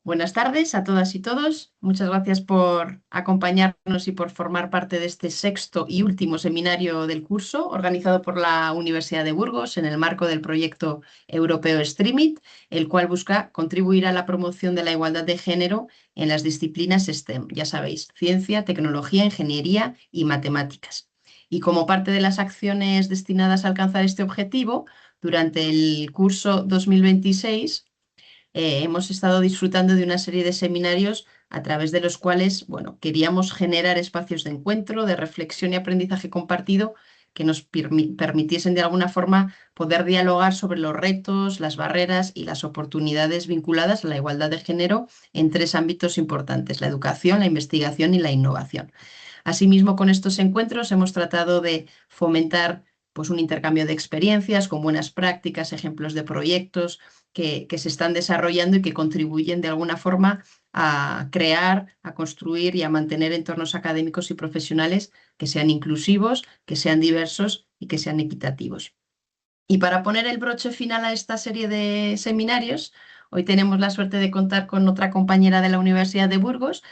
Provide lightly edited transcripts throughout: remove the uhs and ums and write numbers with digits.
Buenas tardes a todas y todos. Muchas gracias por acompañarnos y por formar parte de este sexto y último seminario del curso organizado por la Universidad de Burgos en el marco del proyecto europeo STREAMIT, el cual busca contribuir a la promoción de la igualdad de género en las disciplinas STEM, ya sabéis, ciencia, tecnología, ingeniería y matemáticas. Y como parte de las acciones destinadas a alcanzar este objetivo, durante el curso 2026 hemos estado disfrutando de una serie de seminarios a través de los cuales, bueno, queríamos generar espacios de encuentro, de reflexión y aprendizaje compartido que nos permitiesen de alguna forma poder dialogar sobre los retos, las barreras y las oportunidades vinculadas a la igualdad de género en tres ámbitos importantes: la educación, la investigación y la innovación. Asimismo, con estos encuentros hemos tratado de fomentar pues, un intercambio de experiencias con buenas prácticas, ejemplos de proyectos que se están desarrollando y que contribuyen de alguna forma a crear, a construir y a mantener entornos académicos y profesionales que sean inclusivos, que sean diversos y que sean equitativos. Y para poner el broche final a esta serie de seminarios, hoy tenemos la suerte de contar con otra compañera de la Universidad de Burgos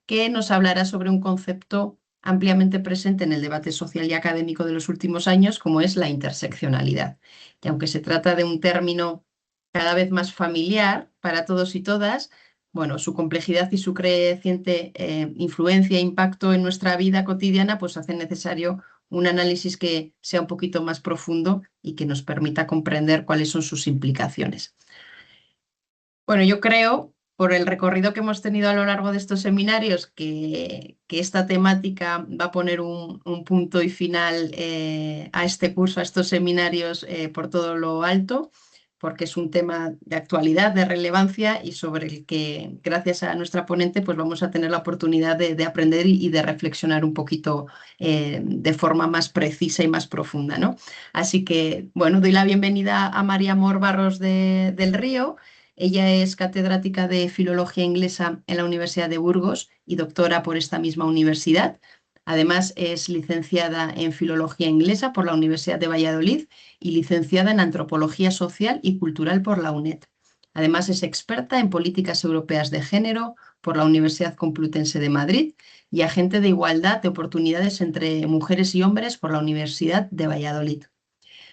que nos hablará sobre un concepto ampliamente presente en el debate social y académico de los últimos años, como es la interseccionalidad. Y aunque se trata de un término cada vez más familiar para todos y todas, bueno, su complejidad y su creciente influencia e impacto en nuestra vida cotidiana pues hace necesario un análisis que sea un poquito más profundo y que nos permita comprender cuáles son sus implicaciones. Bueno, yo creo, por el recorrido que hemos tenido a lo largo de estos seminarios, que esta temática va a poner un punto y final a este curso, a estos seminarios por todo lo alto, porque es un tema de actualidad, de relevancia y sobre el que, gracias a nuestra ponente, pues vamos a tener la oportunidad de aprender y de reflexionar un poquito de forma más precisa y más profunda, ¿no? Así que, bueno, doy la bienvenida a María Amor Barros del Río. Ella es catedrática de Filología Inglesa en la Universidad de Burgos y doctora por esta misma universidad. Además, es licenciada en Filología Inglesa por la Universidad de Valladolid y licenciada en Antropología Social y Cultural por la UNED. Además, es experta en políticas europeas de género por la Universidad Complutense de Madrid y agente de igualdad de oportunidades entre mujeres y hombres por la Universidad de Valladolid.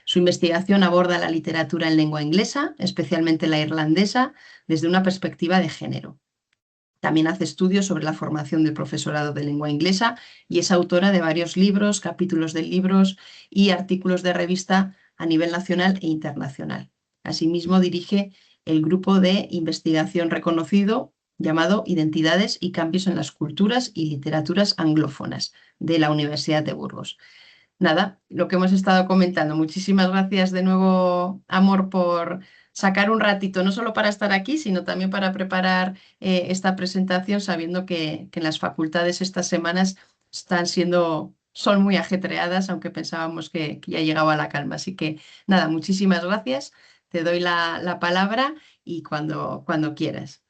Su investigación aborda la literatura en lengua inglesa, especialmente la irlandesa, desde una perspectiva de género. También hace estudios sobre la formación del profesorado de lengua inglesa y es autora de varios libros, capítulos de libros y artículos de revista a nivel nacional e internacional. Asimismo, dirige el grupo de investigación reconocido llamado Identidades y cambios en las culturas y literaturas anglófonas de la Universidad de Burgos. Nada, lo que hemos estado comentando. Muchísimas gracias de nuevo, Amor, por sacar un ratito, no solo para estar aquí, sino también para preparar esta presentación, sabiendo que en las facultades estas semanas son muy ajetreadas, aunque pensábamos que ya llegaba la calma. Así que nada, muchísimas gracias. Te doy la palabra y cuando quieras.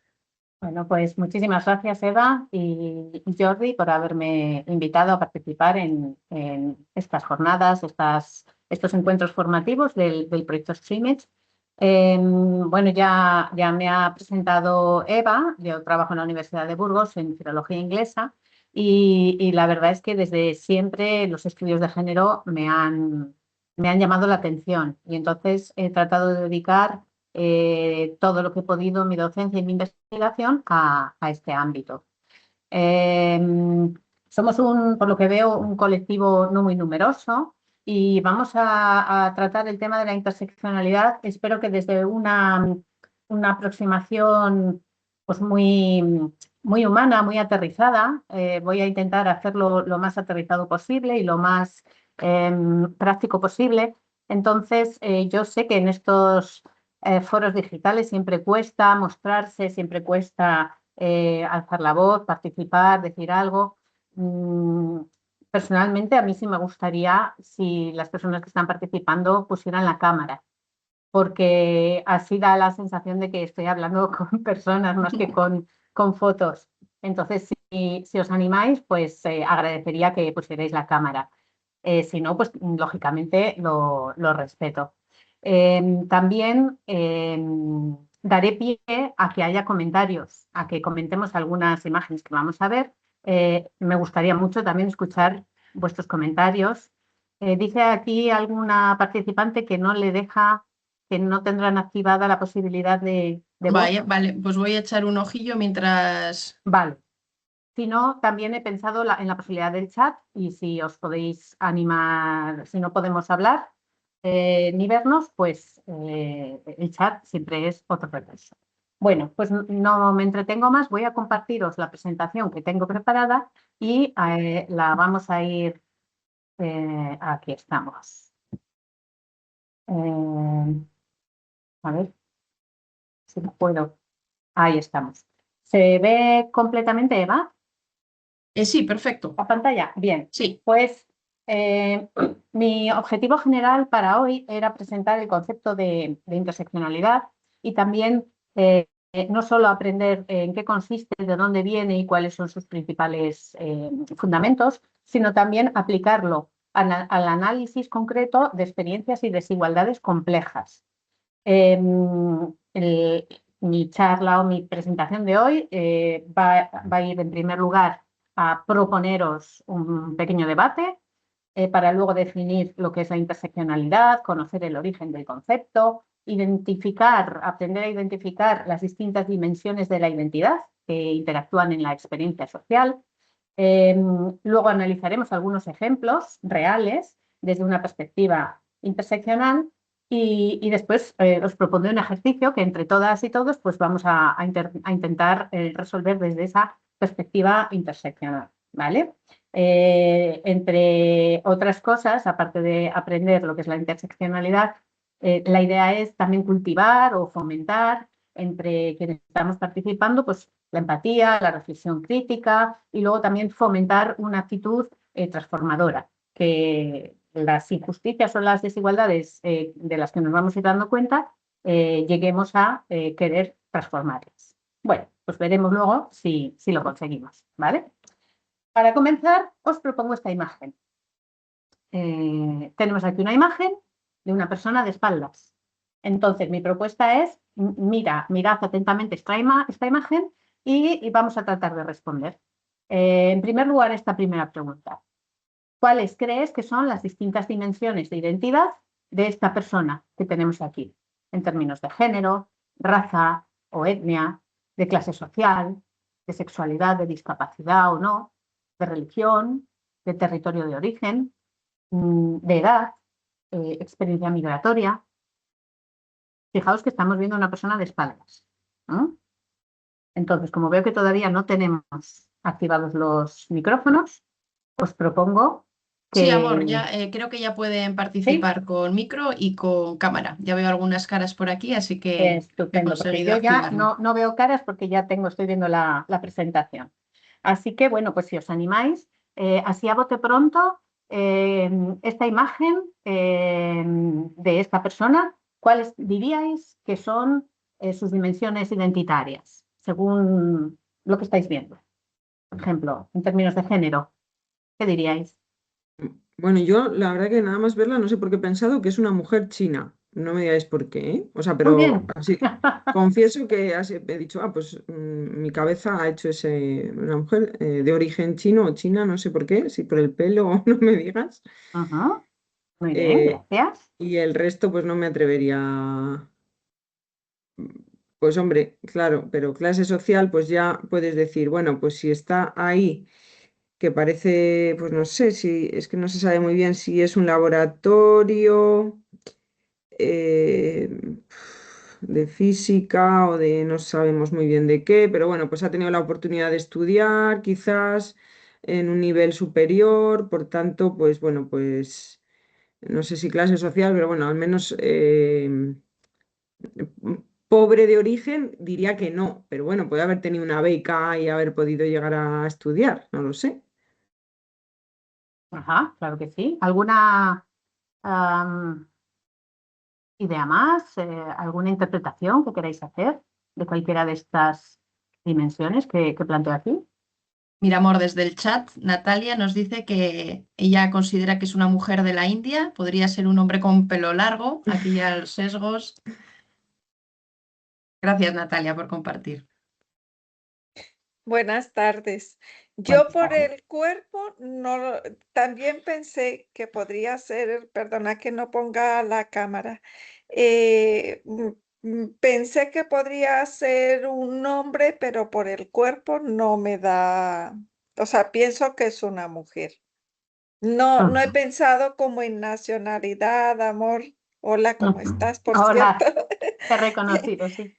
Bueno, pues muchísimas gracias, Eva y Jordi, por haberme invitado a participar en estas jornadas, estos encuentros formativos del proyecto STREAMIT. Bueno, ya me ha presentado Eva. Yo trabajo en la Universidad de Burgos en Filología Inglesa y la verdad es que desde siempre los estudios de género me han llamado la atención y entonces he tratado de dedicar todo lo que he podido, mi docencia y mi investigación, a este ámbito. Eh, Somos, por lo que veo, un colectivo no muy numeroso y vamos a tratar el tema de la interseccionalidad. Espero que desde una aproximación pues muy humana, muy aterrizada. Voy a intentar hacerlo lo más aterrizado posible y lo más práctico posible. Entonces, yo sé que en estos foros digitales siempre cuesta mostrarse, siempre cuesta alzar la voz, participar, decir algo. Personalmente, a mí sí me gustaría si las personas que están participando pusieran la cámara, porque así da la sensación de que estoy hablando con personas más que con fotos. Entonces, si os animáis, pues agradecería que pusierais la cámara. Si no, pues lógicamente lo respeto. También daré pie a que haya comentarios, a que comentemos algunas imágenes que vamos a ver. Me gustaría mucho también escuchar vuestros comentarios. Dice aquí alguna participante que no le deja, que no tendrán activada la posibilidad de voz. Vaya, vale, pues voy a echar un ojillo mientras... Vale. Si no, también he pensado en la posibilidad del chat y si os podéis animar, si no podemos hablar ni vernos, pues el chat siempre es otro recurso. Bueno, pues no me entretengo más, voy a compartiros la presentación que tengo preparada y la vamos a ir, aquí estamos. A ver si puedo. Ahí estamos. ¿Se ve completamente, Eva? Sí, perfecto. La pantalla, bien. Sí. Pues eh, mi objetivo general para hoy era presentar el concepto de interseccionalidad y también no solo aprender en qué consiste, de dónde viene y cuáles son sus principales fundamentos, sino también aplicarlo al análisis concreto de experiencias y desigualdades complejas. Eh, Mi charla o mi presentación de hoy va a ir en primer lugar a proponeros un pequeño debate para luego definir lo que es la interseccionalidad, conocer el origen del concepto, aprender a identificar las distintas dimensiones de la identidad que interactúan en la experiencia social. Luego analizaremos algunos ejemplos reales desde una perspectiva interseccional y después os propondré un ejercicio que entre todas y todos pues vamos a intentar resolver desde esa perspectiva interseccional, ¿vale? Entre otras cosas, aparte de aprender lo que es la interseccionalidad, la idea es también cultivar o fomentar entre quienes estamos participando pues, la empatía, la reflexión crítica y luego también fomentar una actitud transformadora, que las injusticias o las desigualdades de las que nos vamos a ir dando cuenta, lleguemos a querer transformarlas. Bueno, pues veremos luego si lo conseguimos, ¿vale? Para comenzar, os propongo esta imagen. Tenemos aquí una imagen de una persona de espaldas. Entonces, mi propuesta es, mirad atentamente esta imagen y vamos a tratar de responder. En primer lugar, esta primera pregunta. ¿Cuáles crees que son las distintas dimensiones de identidad de esta persona que tenemos aquí? En términos de género, raza o etnia, de clase social, de sexualidad, de discapacidad o no, de religión, de territorio de origen, de edad, experiencia migratoria. Fijaos que estamos viendo a una persona de espaldas, ¿no? Entonces, como veo que todavía no tenemos activados los micrófonos, os propongo Sí, amor, que... ya creo que ya pueden ¿Sí? participar con micro y con cámara. Ya veo algunas caras por aquí, así que he Estupendo, porque conseguido yo ya activarlo. no veo caras porque ya estoy viendo la presentación. Así que, bueno, pues si os animáis, así a bote pronto, esta imagen de esta persona, ¿cuáles diríais que son sus dimensiones identitarias, según lo que estáis viendo? Por ejemplo, en términos de género, ¿qué diríais? Bueno, yo la verdad que nada más verla no sé por qué he pensado que es una mujer china. No me digáis por qué, ¿eh? O sea, Muy pero bien. así confieso que he dicho, pues mi cabeza ha hecho una mujer de origen chino o china, no sé por qué, si por el pelo o no me digas. Ujú. Muy bien, Eh, gracias. y el resto pues no me atrevería. Pues hombre, claro, pero clase social pues ya puedes decir, bueno, pues si está ahí que parece, pues no sé si es que no se sabe muy bien si es un laboratorio eh, de física o de no sabemos muy bien de qué, pero bueno, pues ha tenido la oportunidad de estudiar quizás en un nivel superior, por tanto, pues bueno, pues no sé si clase social, pero bueno, al menos pobre de origen diría que no, pero bueno, puede haber tenido una beca y haber podido llegar a estudiar, no lo sé. Ajá, claro que sí. ¿Alguna am, idea más? ¿Alguna interpretación que queráis hacer de cualquiera de estas dimensiones que planteo aquí? Mira, amor, desde el chat, Natalia nos dice que ella considera que es una mujer de la India, podría ser un hombre con pelo largo, aquí ya los sesgos. Gracias, Natalia, por compartir. Buenas tardes. Yo Buenas por tardes. el cuerpo no, también pensé que podría ser, perdona que no ponga la cámara, pensé que podría ser un hombre, pero por el cuerpo no me da, o sea, pienso que es una mujer. No he Ujú, pensado como en nacionalidad, amor. Hola, ¿cómo ujú. estás? Por cierto. Hola, te he reconocido, sí.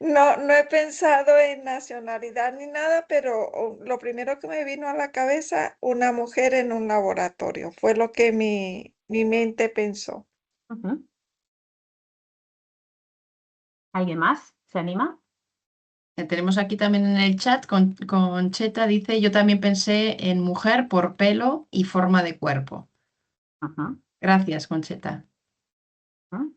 No he pensado en nacionalidad ni nada, pero lo primero que me vino a la cabeza, una mujer en un laboratorio, fue lo que mi mente pensó. Ujú. ¿Alguien más? ¿Se anima? Tenemos aquí también en el chat, Concheta dice, yo también pensé en mujer por pelo y forma de cuerpo. Ujú, Gracias, Concheta. ujú.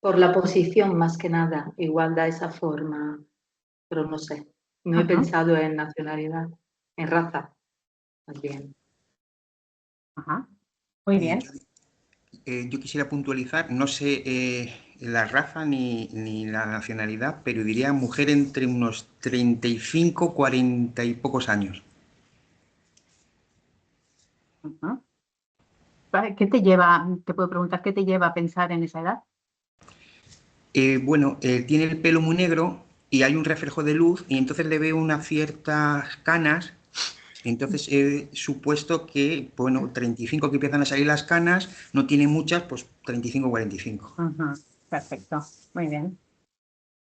Por la posición más que nada, igual da esa forma, pero no sé. No he Ujú, pensado en nacionalidad, en raza, más bien. ajá. Muy bien. Yo quisiera puntualizar, no sé la raza ni la nacionalidad, pero diría mujer entre unos 35, 40 y pocos años. Ujú. Vale, ¿qué te lleva, te puedo preguntar, qué te lleva a pensar en esa edad? Bueno, tiene el pelo muy negro y hay un reflejo de luz y entonces le veo unas ciertas canas. Entonces he supuesto que, bueno, 35 que empiezan a salir las canas, no tiene muchas, pues 35, 45. Ujú, perfecto, muy bien,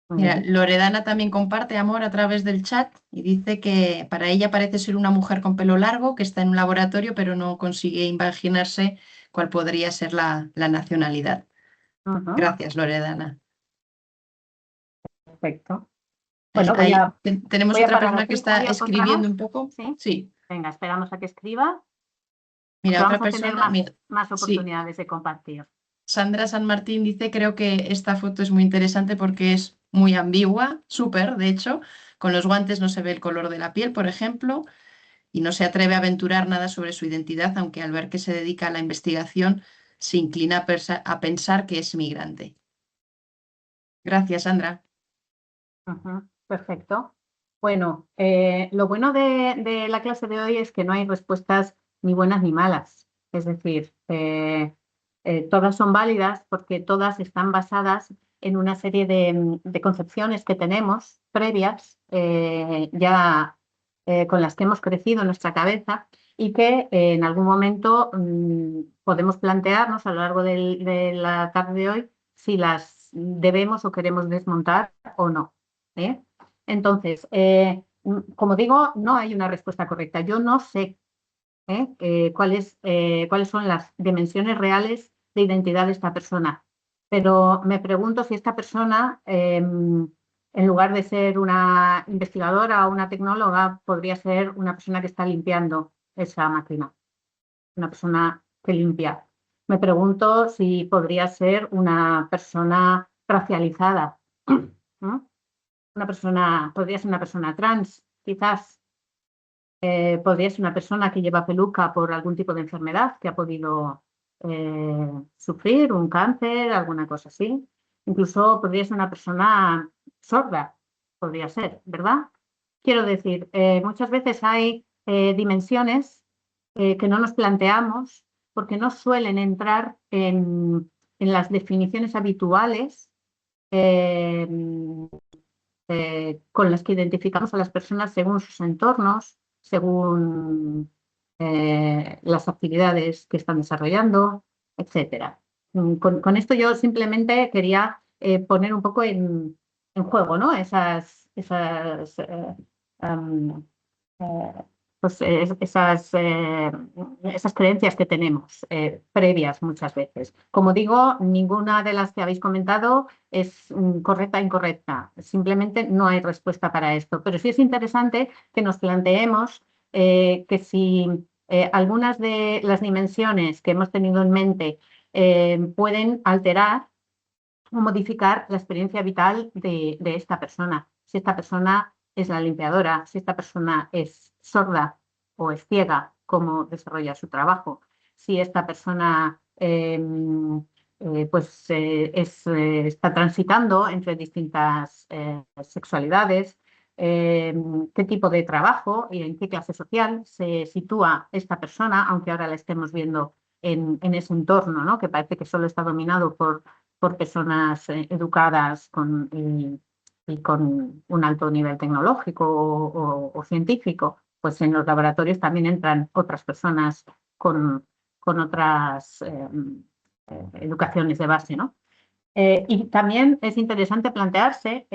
muy Mira, bien. Loredana también comparte amor a través del chat y dice que para ella parece ser una mujer con pelo largo que está en un laboratorio, pero no consigue imaginarse cuál podría ser la nacionalidad. Ujú, Gracias, Loredana. perfecto. Bueno, Tenemos voy a otra parar persona que aquí. está ¿Otra escribiendo más? un poco. Sí. Sí, Venga, esperamos a que escriba, porque mira, vamos otra a tener persona, mira, más sí, oportunidades de compartir. Sandra San Martín dice, creo que esta foto es muy interesante porque es muy ambigua, súper, de hecho, con los guantes no se ve el color de la piel, por ejemplo, y no se atreve a aventurar nada sobre su identidad, aunque al ver que se dedica a la investigación se inclina a pensar que es migrante. Gracias, Sandra. Ujú, perfecto. Bueno, lo bueno de la clase de hoy es que no hay respuestas ni buenas ni malas. Es decir, todas son válidas porque todas están basadas en una serie de concepciones que tenemos previas, ya con las que hemos crecido en nuestra cabeza y que en algún momento podemos plantearnos a lo largo de la tarde de hoy si las debemos o queremos desmontar o no. ¿Eh? Entonces, como digo, no hay una respuesta correcta. Yo no sé cuáles son las dimensiones reales de identidad de esta persona, pero me pregunto si esta persona, en lugar de ser una investigadora o una tecnóloga, podría ser una persona que está limpiando esa máquina, una persona que limpia. Me pregunto si podría ser una persona racializada, ¿no? Podría ser una persona trans, quizás. Podría ser una persona que lleva peluca por algún tipo de enfermedad que ha podido sufrir, un cáncer, alguna cosa así. Incluso podría ser una persona sorda, podría ser, ¿verdad? Quiero decir, muchas veces hay dimensiones que no nos planteamos porque no suelen entrar en las definiciones habituales eh, con las que identificamos a las personas según sus entornos, según las actividades que están desarrollando, etc. Con esto yo simplemente quería poner un poco en juego, ¿no? Um, eh, esas creencias que tenemos previas muchas veces. Como digo, ninguna de las que habéis comentado es correcta o incorrecta. Simplemente no hay respuesta para esto. Pero sí es interesante que nos planteemos que si algunas de las dimensiones que hemos tenido en mente pueden alterar o modificar la experiencia vital de esta persona. Si esta persona es la limpiadora, si esta persona es sorda o es ciega, cómo desarrolla su trabajo. Si esta persona está transitando entre distintas sexualidades, qué tipo de trabajo y en qué clase social se sitúa esta persona, aunque ahora la estemos viendo en ese entorno, ¿no? Que parece que solo está dominado por personas educadas y con un alto nivel tecnológico o científico. Pues en los laboratorios también entran otras personas con otras educaciones de base, ¿no? Y también es interesante plantearse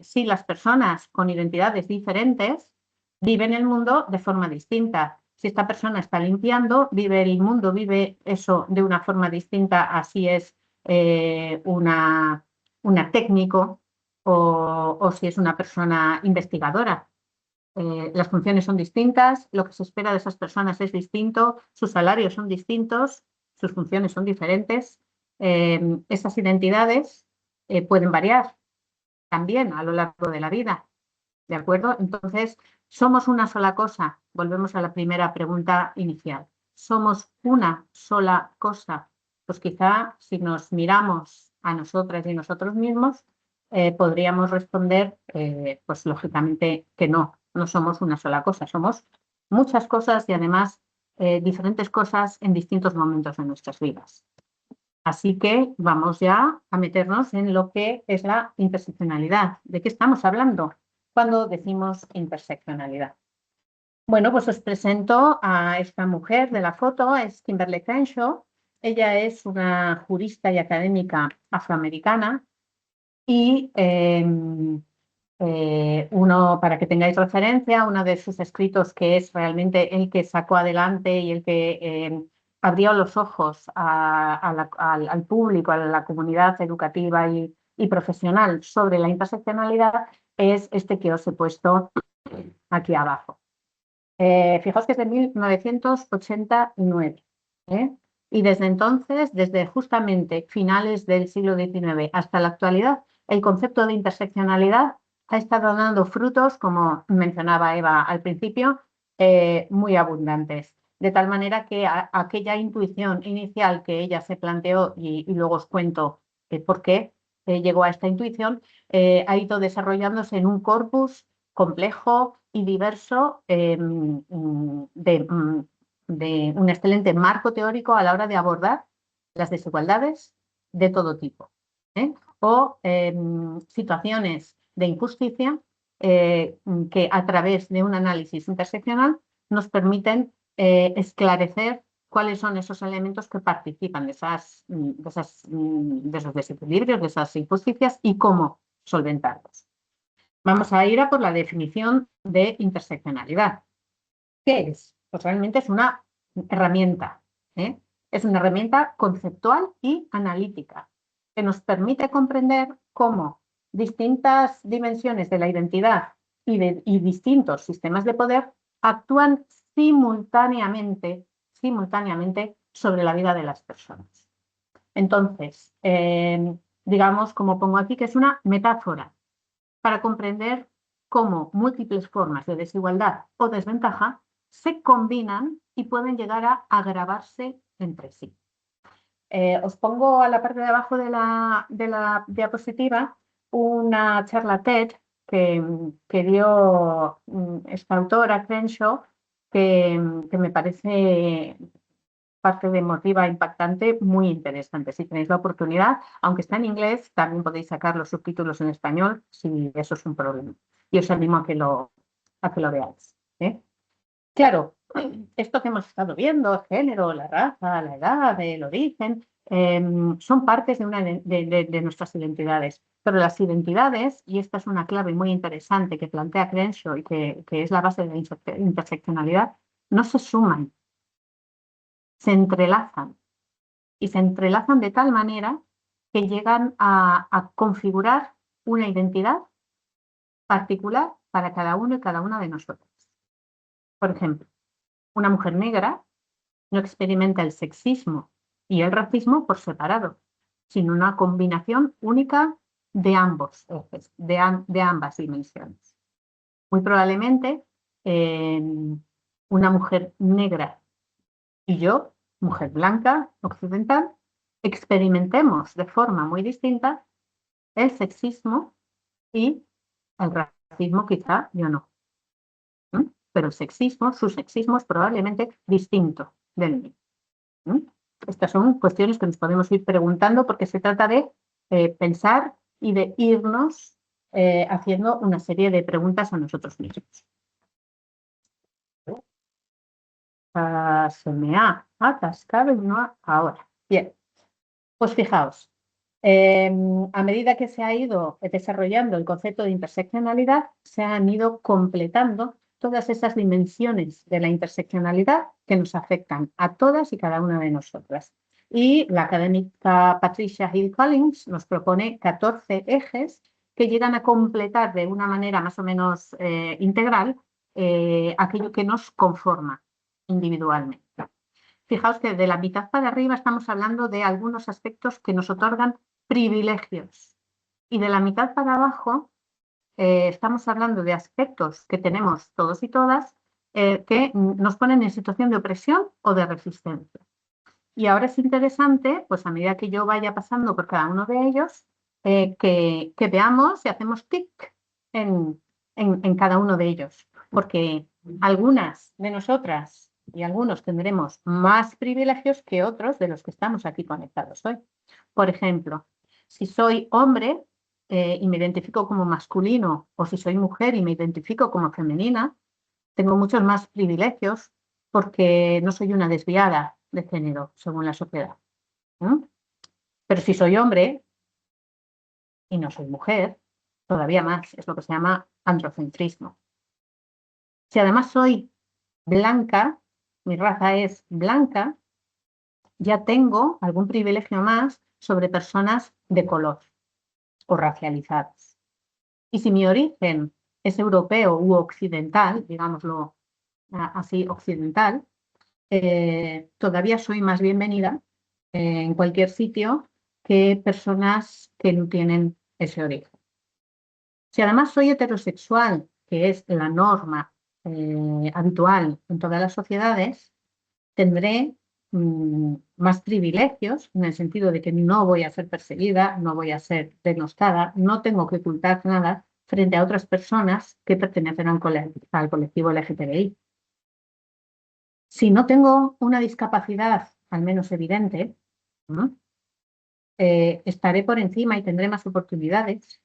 si las personas con identidades diferentes viven el mundo de forma distinta. Si esta persona está limpiando, vive el mundo, vive eso de una forma distinta, así es una técnico o si es una persona investigadora. Las funciones son distintas, lo que se espera de esas personas es distinto, sus salarios son distintos, sus funciones son diferentes. Esas identidades pueden variar también a lo largo de la vida, ¿de acuerdo? Entonces, ¿somos una sola cosa? Volvemos a la primera pregunta inicial. ¿Somos una sola cosa? Pues quizá si nos miramos a nosotras y nosotros mismos, podríamos responder, pues lógicamente que no somos una sola cosa, somos muchas cosas y además diferentes cosas en distintos momentos de nuestras vidas. Así que vamos ya a meternos en lo que es la interseccionalidad. ¿De qué estamos hablando cuando decimos interseccionalidad? Bueno, pues os presento a esta mujer de la foto, es Kimberlé Crenshaw. Ella es una jurista y académica afroamericana y para que tengáis referencia, uno de sus escritos que es realmente el que sacó adelante y el que abrió los ojos al público, a la comunidad educativa y profesional sobre la interseccionalidad, es este que os he puesto aquí abajo. Fijaos que es de 1989. Y desde entonces, desde justamente finales del siglo XIX hasta la actualidad, el concepto de interseccionalidad ha estado dando frutos, como mencionaba Eva al principio, muy abundantes. De tal manera que aquella intuición inicial que ella se planteó, y luego os cuento por qué llegó a esta intuición, ha ido desarrollándose en un corpus complejo y diverso de un excelente marco teórico a la hora de abordar las desigualdades de todo tipo, o situaciones de injusticia que a través de un análisis interseccional nos permiten esclarecer cuáles son esos elementos que participan de esos desequilibrios, de esas injusticias y cómo solventarlos. Vamos a ir a por la definición de interseccionalidad. ¿Qué es? Pues realmente es una herramienta, es una herramienta conceptual y analítica que nos permite comprender cómo distintas dimensiones de la identidad y distintos sistemas de poder actúan simultáneamente sobre la vida de las personas. Entonces, digamos, como pongo aquí, que es una metáfora para comprender cómo múltiples formas de desigualdad o desventaja se combinan y pueden llegar a agravarse entre sí. Os pongo a la parte de abajo de la diapositiva una charla TED que dio esta autora, Crenshaw, que me parece parte de emotiva impactante, muy interesante. Si tenéis la oportunidad, aunque está en inglés, también podéis sacar los subtítulos en español si eso es un problema. Y os animo a que lo veáis. Claro, esto que hemos estado viendo, el género, la raza, la edad, el origen, son partes de nuestras identidades. Pero las identidades, y esta es una clave muy interesante que plantea Crenshaw y que es la base de la interseccionalidad, no se suman, se entrelazan. Y se entrelazan de tal manera que llegan a configurar una identidad particular para cada uno y cada una de nosotros. Por ejemplo, una mujer negra no experimenta el sexismo y el racismo por separado, sino una combinación única de ambos ejes, de ambas dimensiones. Muy probablemente una mujer negra y yo, mujer blanca, occidental, experimentemos de forma muy distinta el sexismo y el racismo, quizá yo no. Pero el sexismo, su sexismo es probablemente distinto del mío. Estas son cuestiones que nos podemos ir preguntando porque se trata de pensar y de irnos haciendo una serie de preguntas a nosotros mismos. Se me ha atascado y no ahora. Bien, pues fijaos, a medida que se ha ido desarrollando el concepto de interseccionalidad, se han ido completando todas esas dimensiones de la interseccionalidad que nos afectan a todas y cada una de nosotras. Y la académica Patricia Hill Collins nos propone 14 ejes que llegan a completar de una manera más o menos integral aquello que nos conforma individualmente. Fijaos que de la mitad para arriba estamos hablando de algunos aspectos que nos otorgan privilegios. Y de la mitad para abajo estamos hablando de aspectos que tenemos todos y todas que nos ponen en situación de opresión o de resistencia. Y ahora es interesante, pues a medida que yo vaya pasando por cada uno de ellos, que veamos y hacemos tic en cada uno de ellos. Porque algunas de nosotras y algunos tendremos más privilegios que otros de los que estamos aquí conectados hoy. Por ejemplo, si soy hombre y me identifico como masculino, o si soy mujer y me identifico como femenina, tengo muchos más privilegios porque no soy una desviada de género, según la sociedad. Pero si soy hombre y no soy mujer, todavía más, es lo que se llama androcentrismo. Si además soy blanca, mi raza es blanca, ya tengo algún privilegio más sobre personas de color o racializadas. Y si mi origen es europeo u occidental, digámoslo así, occidental, todavía soy más bienvenida en cualquier sitio que personas que no tienen ese origen. Si además soy heterosexual, que es la norma habitual en todas las sociedades, tendré más privilegios en el sentido de que no voy a ser perseguida, no voy a ser denostada, no tengo que ocultar nada frente a otras personas que pertenecen al colectivo LGTBI. Si no tengo una discapacidad, al menos evidente, estaré por encima y tendré más oportunidades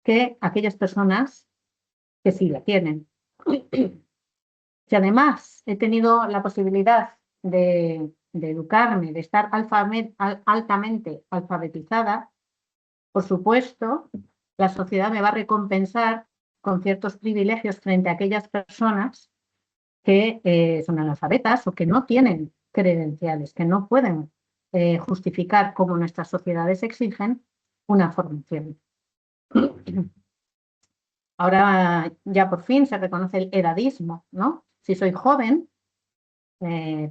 que aquellas personas que sí la tienen. Si además he tenido la posibilidad de educarme, de estar altamente alfabetizada, por supuesto, la sociedad me va a recompensar con ciertos privilegios frente a aquellas personas que son analfabetas o que no tienen credenciales, que no pueden justificar, como nuestras sociedades exigen, una formación. Ahora ya por fin se reconoce el edadismo, ¿no? Si soy joven,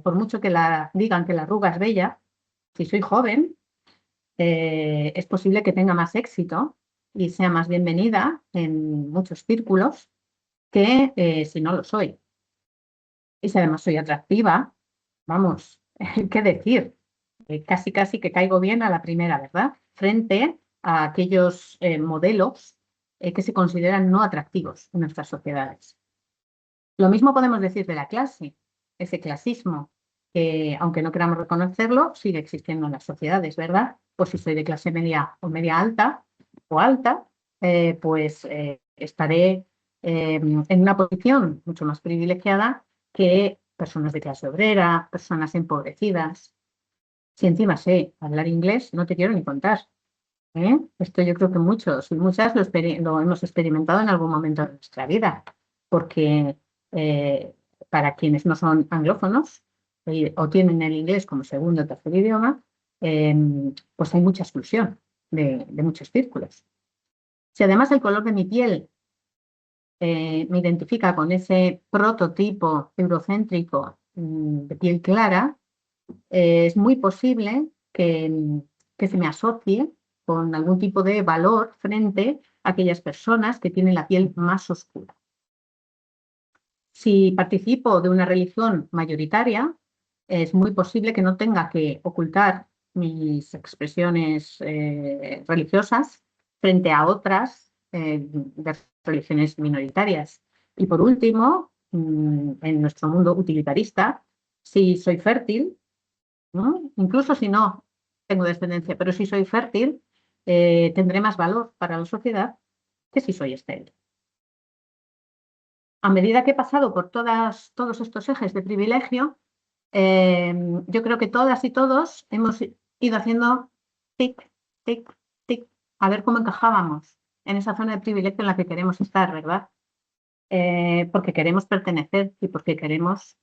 por mucho que digan que la arruga es bella, si soy joven, es posible que tenga más éxito y sea más bienvenida en muchos círculos que si no lo soy. Y si además soy atractiva, vamos, ¿qué decir? Casi que caigo bien a la primera, ¿verdad? Frente a aquellos modelos que se consideran no atractivos en nuestras sociedades. Lo mismo podemos decir de la clase, ese clasismo que, aunque no queramos reconocerlo, sigue existiendo en las sociedades, ¿verdad? Pues si soy de clase media o media alta o alta, pues estaré en una posición mucho más privilegiada que personas de clase obrera, personas empobrecidas. Si encima sé hablar inglés, no te quiero ni contar. Esto yo creo que muchos y muchas lo hemos experimentado en algún momento de nuestra vida, porque para quienes no son anglófonos o tienen el inglés como segundo o tercer idioma, pues hay mucha exclusión de muchos círculos. Si además el color de mi piel me identifica con ese prototipo eurocéntrico de piel clara, es muy posible que se me asocie con algún tipo de valor frente a aquellas personas que tienen la piel más oscura. Si participo de una religión mayoritaria, es muy posible que no tenga que ocultar mis expresiones religiosas frente a otras de religiones minoritarias. Y por último, en nuestro mundo utilitarista, si soy fértil, ¿no? Incluso si no tengo descendencia, pero si soy fértil, tendré más valor para la sociedad que si soy estéril. A medida que he pasado por todos estos ejes de privilegio, yo creo que todas y todos hemos ido haciendo tic, tic, tic, a ver cómo encajábamos en esa zona de privilegio en la que queremos estar, ¿verdad? Porque queremos pertenecer y porque queremos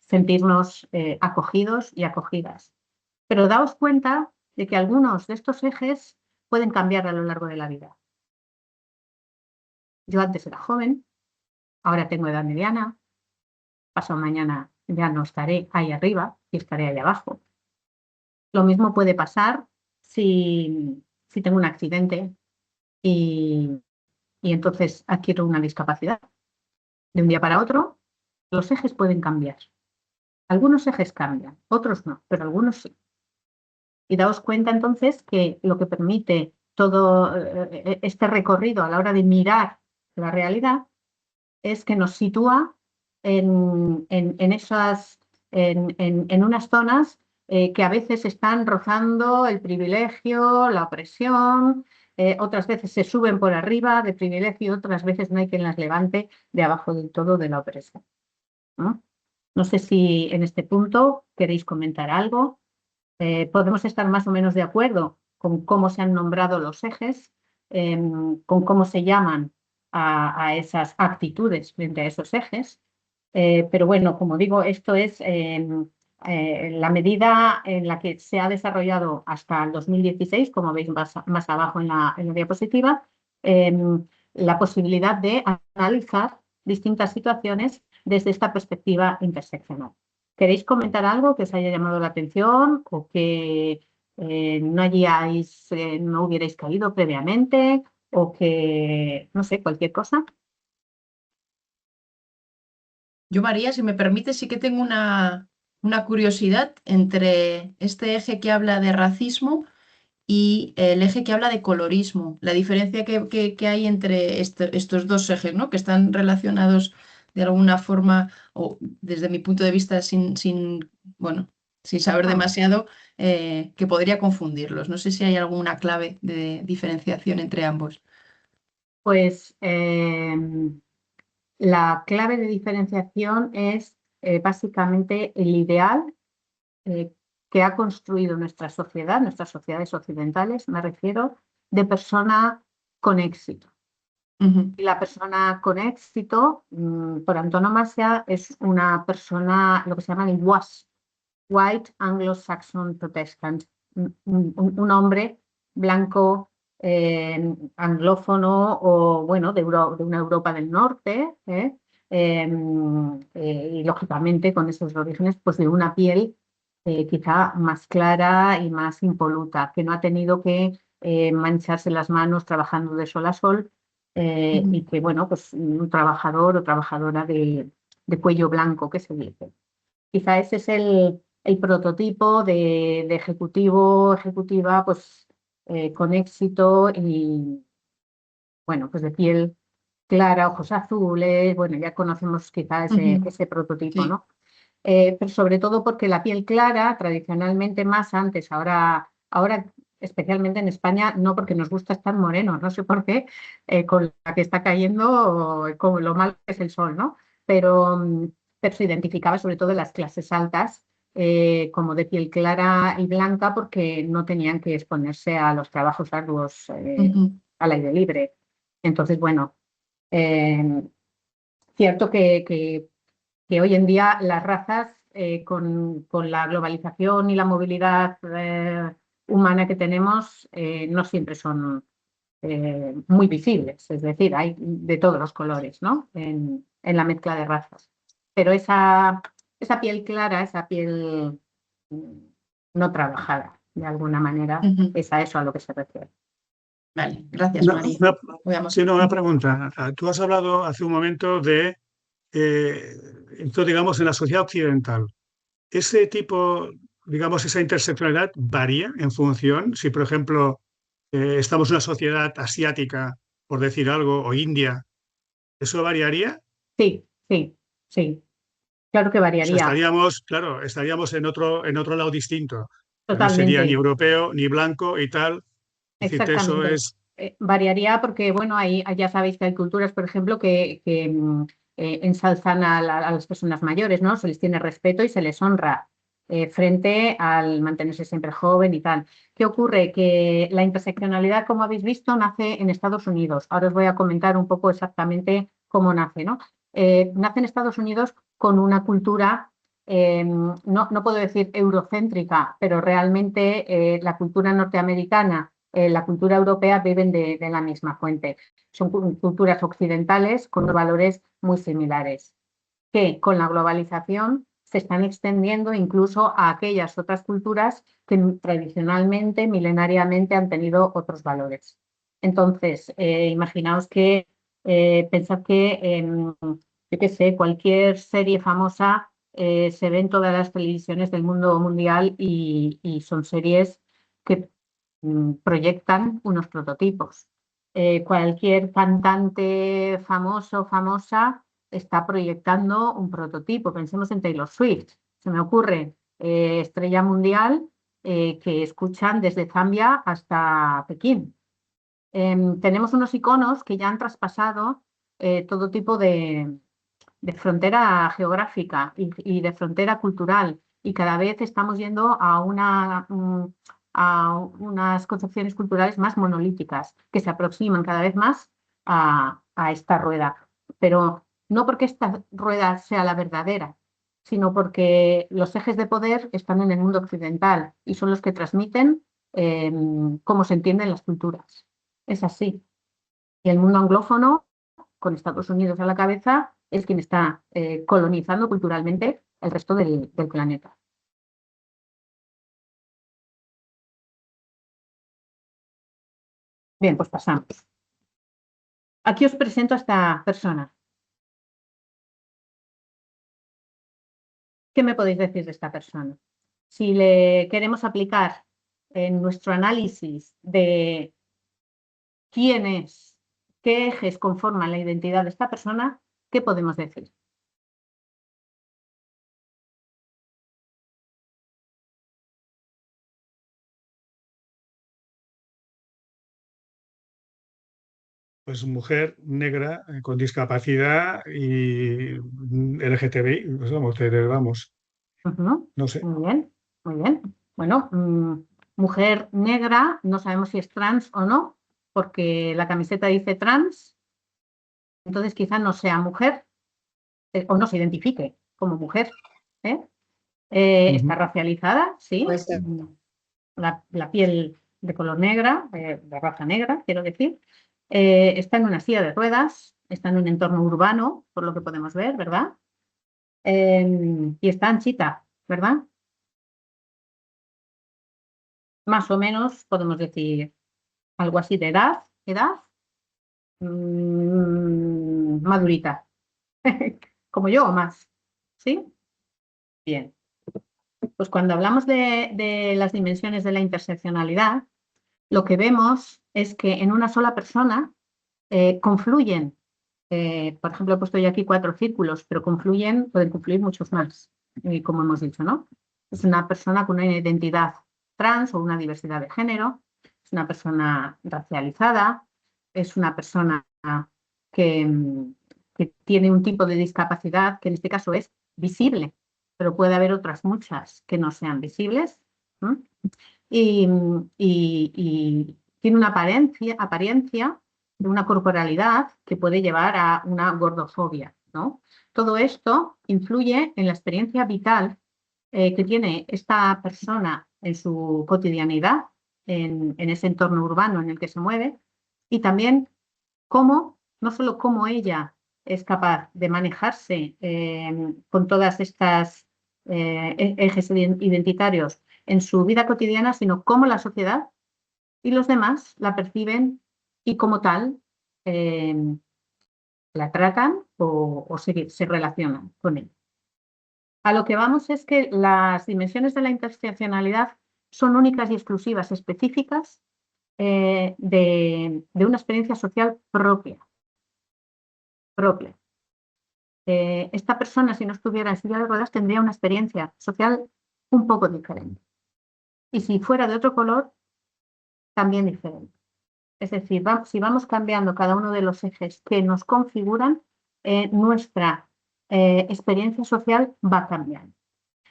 sentirnos acogidos y acogidas. Pero daos cuenta de que algunos de estos ejes pueden cambiar a lo largo de la vida. Yo antes era joven, ahora tengo edad mediana, pasado mañana ya no estaré ahí arriba y estaré ahí abajo. Lo mismo puede pasar si tengo un accidente y entonces adquiero una discapacidad. De un día para otro, los ejes pueden cambiar. Algunos ejes cambian, otros no, pero algunos sí. Y daos cuenta entonces que lo que permite todo este recorrido a la hora de mirar la realidad es que nos sitúa en unas zonas que a veces están rozando el privilegio, la opresión, otras veces se suben por arriba de privilegio, otras veces no hay quien las levante de abajo del todo de la opresión, ¿no? No sé si en este punto queréis comentar algo. Podemos estar más o menos de acuerdo con cómo se han nombrado los ejes, con cómo se llaman a esas actitudes frente a esos ejes. Pero bueno, como digo, esto es la medida en la que se ha desarrollado hasta el 2016, como veis más abajo en la diapositiva, la posibilidad de analizar distintas situaciones desde esta perspectiva interseccional. ¿Queréis comentar algo que os haya llamado la atención o que no hubierais caído previamente o que, no sé, cualquier cosa? Yo, María, si me permite, sí que tengo una curiosidad entre este eje que habla de racismo y el eje que habla de colorismo. La diferencia que hay entre estos dos ejes, ¿no? Que están relacionados de alguna forma, o desde mi punto de vista, sin saber demasiado, que podría confundirlos. No sé si hay alguna clave de diferenciación entre ambos. Pues la clave de diferenciación es básicamente el ideal que ha construido nuestra sociedad, nuestras sociedades occidentales, me refiero, de persona con éxito. Y la persona con éxito, por antonomasia, es una persona, lo que se llama el WASP, White Anglo-Saxon Protestant, un hombre blanco, anglófono o, bueno, de una Europa del Norte, y lógicamente con esos orígenes, pues de una piel quizá más clara y más impoluta, que no ha tenido que mancharse las manos trabajando de sol a sol, y que, bueno, pues un trabajador o trabajadora de cuello blanco, que se dice. Quizá ese es el prototipo de ejecutivo, ejecutiva, pues con éxito y, bueno, pues de piel clara, ojos azules, bueno, ya conocemos quizá ese prototipo, Sí. ¿no? Pero sobre todo porque la piel clara, tradicionalmente más antes, ahora especialmente en España, no porque nos gusta estar morenos, no sé por qué, con la que está cayendo, con lo mal que es el sol, ¿no? Pero se identificaba sobre todo en las clases altas como de piel clara y blanca porque no tenían que exponerse a los trabajos arduos al aire libre. Entonces, bueno, cierto que hoy en día las razas, con la globalización y la movilidad humana que tenemos, no siempre son muy visibles, es decir, hay de todos los colores, ¿no? En la mezcla de razas. Pero esa piel clara, esa piel no trabajada, de alguna manera, es a eso a lo que se refiere. Vale, gracias, María. Una pregunta. Tú has hablado hace un momento de, entonces, digamos, en la sociedad occidental. Ese tipo digamos, esa interseccionalidad varía en función, si por ejemplo estamos en una sociedad asiática, por decir algo, o India, ¿eso variaría? Sí, sí, sí. Claro que O sea, variaría estaríamos en otro lado distinto. No sería ni totalmente. europeo, ni blanco y tal. Es decir, eso Exactamente. es, Variaría porque, bueno, ya sabéis que hay culturas, por ejemplo, que ensalzan a las personas mayores, ¿no? Se les tiene respeto y se les honra frente al mantenerse siempre joven y tal. ¿Qué ocurre? Que la interseccionalidad, como habéis visto, nace en Estados Unidos. Ahora os voy a comentar un poco exactamente cómo nace, ¿no? Nace en Estados Unidos con una cultura no puedo decir eurocéntrica, pero realmente la cultura norteamericana, la cultura europea viven de la misma fuente. Son culturas occidentales con valores muy similares, que con la globalización se están extendiendo incluso a aquellas otras culturas que tradicionalmente, milenariamente han tenido otros valores. Entonces, imaginaos que pensad que, yo qué sé, cualquier serie famosa se ve en todas las televisiones del mundo mundial y son series que proyectan unos prototipos. Cualquier cantante famoso o famosa está proyectando un prototipo. Pensemos en Taylor Swift. Se me ocurre estrella mundial que escuchan desde Zambia hasta Pekín. Tenemos unos iconos que ya han traspasado todo tipo de frontera geográfica y de frontera cultural y cada vez estamos yendo a unas concepciones culturales más monolíticas que se aproximan cada vez más a esta rueda. Pero no porque esta rueda sea la verdadera, sino porque los ejes de poder están en el mundo occidental y son los que transmiten cómo se entienden las culturas. Es así. Y el mundo anglófono, con Estados Unidos a la cabeza, es quien está colonizando culturalmente el resto del planeta. Bien, pues pasamos. Aquí os presento a esta persona. ¿Qué me podéis decir de esta persona? Si le queremos aplicar en nuestro análisis de quién es, qué ejes conforman la identidad de esta persona, ¿qué podemos decir? pues, mujer negra con discapacidad y LGTBI. Pues vamos, vamos, no sé. Muy bien, muy bien. Bueno, mujer negra, no sabemos si es trans o no, porque la camiseta dice trans, entonces quizá no sea mujer o no se identifique como mujer. ¿eh? Está racializada, sí. Puede ser. La piel de color negra, de raza negra, quiero decir. Está en una silla de ruedas, está en un entorno urbano, por lo que podemos ver, ¿verdad? Y está anchita, ¿verdad? Más o menos podemos decir algo así de edad, madurita, como yo o más, ¿sí? Bien. Pues cuando hablamos de las dimensiones de la interseccionalidad, lo que vemos es que en una sola persona confluyen, por ejemplo, he puesto yo aquí 4 círculos, pero pueden confluir muchos más, como hemos dicho, ¿no? Es una persona con una identidad trans o una diversidad de género, es una persona racializada, es una persona que, que tiene un tipo de discapacidad que en este caso es visible, pero puede haber otras muchas que no sean visibles. Y tiene una apariencia de una corporalidad que puede llevar a una gordofobia, ¿no? Todo esto influye en la experiencia vital que tiene esta persona en su cotidianidad, en ese entorno urbano en el que se mueve, y también no solo cómo ella es capaz de manejarse con todas estas ejes identitarios en su vida cotidiana, sino cómo la sociedad y los demás la perciben y como tal la tratan o se relacionan con él. A lo que vamos es que las dimensiones de la interseccionalidad son únicas y exclusivas, específicas de una experiencia social propia. Esta persona, si no estuviera en silla de ruedas, tendría una experiencia social un poco diferente. Y si fuera de otro color, también diferente. Es decir, si vamos cambiando cada uno de los ejes que nos configuran, nuestra experiencia social va cambiando.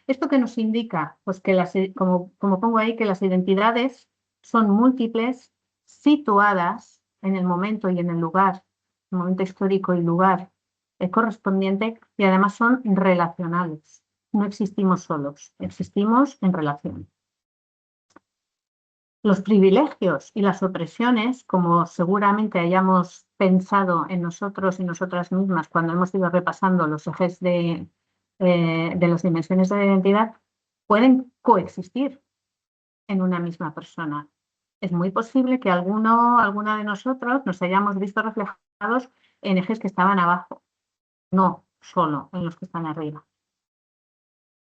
¿Esto qué nos indica? Pues que, como pongo ahí, que las identidades son múltiples, situadas en el momento y en el lugar, el momento histórico y lugar correspondiente, y además son relacionales. No existimos solos, existimos en relación. Los privilegios y las opresiones, como seguramente hayamos pensado en nosotros y nosotras mismas cuando hemos ido repasando los ejes de las dimensiones de la identidad, pueden coexistir en una misma persona. Es muy posible que alguna de nosotros nos hayamos visto reflejados en ejes que estaban abajo, no solo en los que están arriba.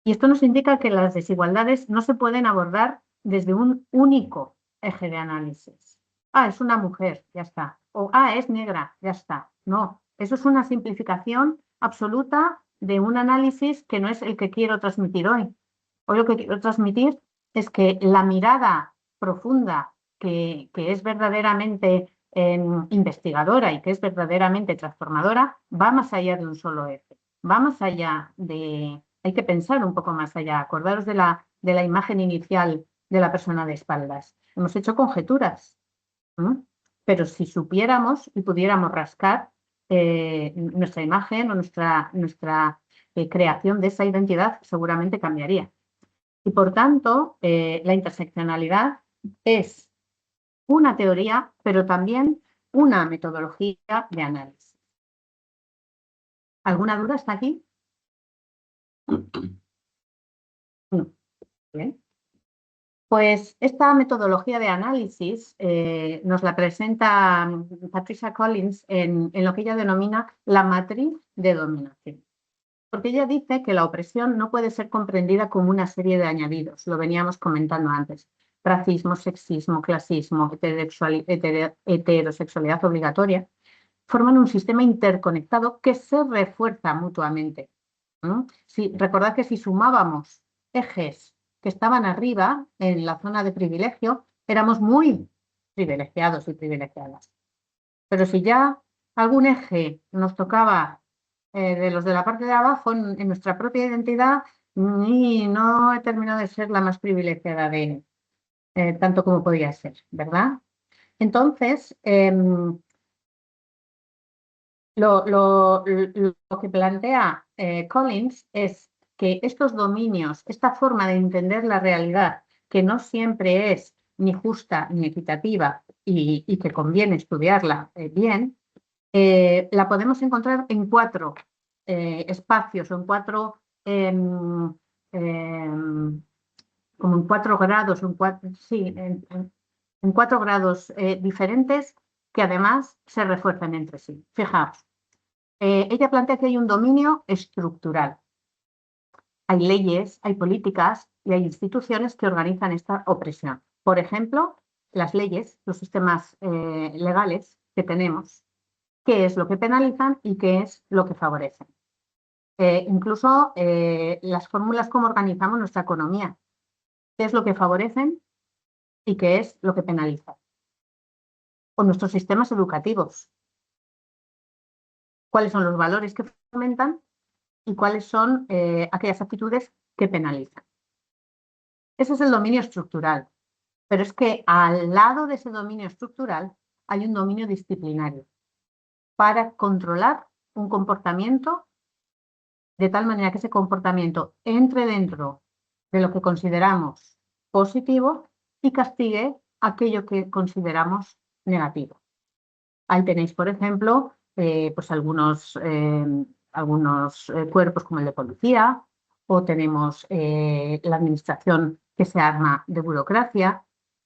Y esto nos indica que las desigualdades no se pueden abordar desde un único eje de análisis. Es una mujer, ya está. O es negra, ya está. No, eso es una simplificación absoluta de un análisis que no es el que quiero transmitir hoy. Hoy lo que quiero transmitir es que la mirada profunda, que es verdaderamente investigadora y que es verdaderamente transformadora, va más allá de un solo eje. Va más allá de... Hay que pensar un poco más allá. Acordaros de la imagen inicial de la persona de espaldas. Hemos hecho conjeturas, pero si supiéramos y pudiéramos rascar nuestra imagen o nuestra creación de esa identidad, seguramente cambiaría. Y por tanto, la interseccionalidad es una teoría, pero también una metodología de análisis. ¿Alguna duda hasta aquí? No. Bien. Pues esta metodología de análisis nos la presenta Patricia Collins en lo que ella denomina la matriz de dominación. Porque ella dice que la opresión no puede ser comprendida como una serie de añadidos, lo veníamos comentando antes. Racismo, sexismo, clasismo, heterosexualidad obligatoria, forman un sistema interconectado que se refuerza mutuamente. Recordad que si sumábamos ejes que estaban arriba en la zona de privilegio, éramos muy privilegiados y privilegiadas. Pero si ya algún eje nos tocaba de los de la parte de abajo, en nuestra propia identidad, no he terminado de ser la más privilegiada de tanto como podía ser, ¿verdad? Entonces, lo que plantea Collins es que estos dominios, esta forma de entender la realidad, que no siempre es ni justa ni equitativa y que conviene estudiarla bien, la podemos encontrar en 4 espacios o en 4 como en 4 grados, en 4 grados diferentes que además se refuerzan entre sí. Fijaos, ella plantea que hay un dominio estructural. Hay leyes, hay políticas y hay instituciones que organizan esta opresión. Por ejemplo, las leyes, los sistemas legales que tenemos, qué es lo que penalizan y qué es lo que favorecen. Incluso las fórmulas como organizamos nuestra economía, qué es lo que favorecen y qué es lo que penalizan. O nuestros sistemas educativos, cuáles son los valores que fomentan y cuáles son aquellas actitudes que penalizan. Ese es el dominio estructural, pero es que al lado de ese dominio estructural hay un dominio disciplinario para controlar un comportamiento de tal manera que ese comportamiento entre dentro de lo que consideramos positivo y castigue aquello que consideramos negativo. Ahí tenéis, por ejemplo, pues algunos cuerpos como el de policía, o tenemos la administración que se arma de burocracia,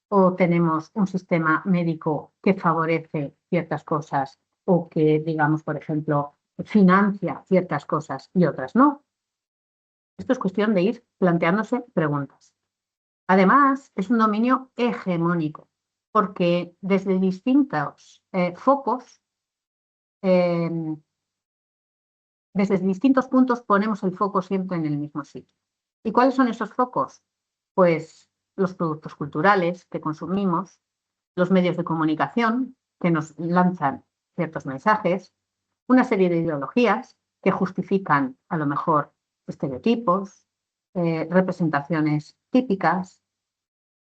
o tenemos un sistema médico que favorece ciertas cosas o que, digamos, por ejemplo, financia ciertas cosas y otras no. Esto es cuestión de ir planteándose preguntas. Además, es un dominio hegemónico, porque desde distintos focos, desde distintos puntos ponemos el foco siempre en el mismo sitio. ¿Y cuáles son esos focos? Pues los productos culturales que consumimos, los medios de comunicación que nos lanzan ciertos mensajes, una serie de ideologías que justifican a lo mejor estereotipos, representaciones típicas,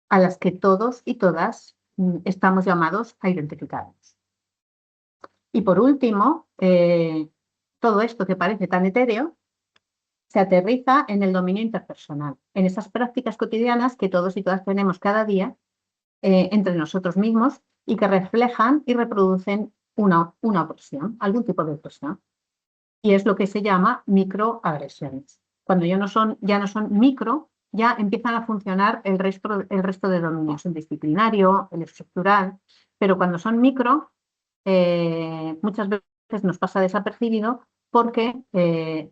a las que todos y todas estamos llamados a identificarnos. Y por último, todo esto que parece tan etéreo se aterriza en el dominio interpersonal, en esas prácticas cotidianas que todos y todas tenemos cada día entre nosotros mismos y que reflejan y reproducen una opresión, algún tipo de opresión. Y es lo que se llama microagresiones. Cuando ya no son micro, ya empiezan a funcionar el resto de dominios, el disciplinario, el estructural, pero cuando son micro, muchas veces nos pasa desapercibido porque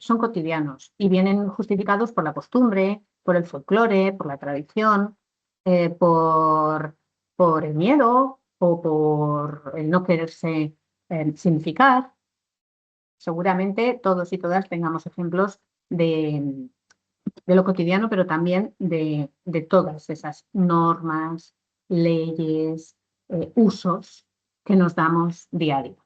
son cotidianos y vienen justificados por la costumbre, por el folclore, por la tradición, por el miedo o por el no quererse significar. Seguramente todos y todas tengamos ejemplos de lo cotidiano, pero también de todas esas normas, leyes, usos que nos damos diario.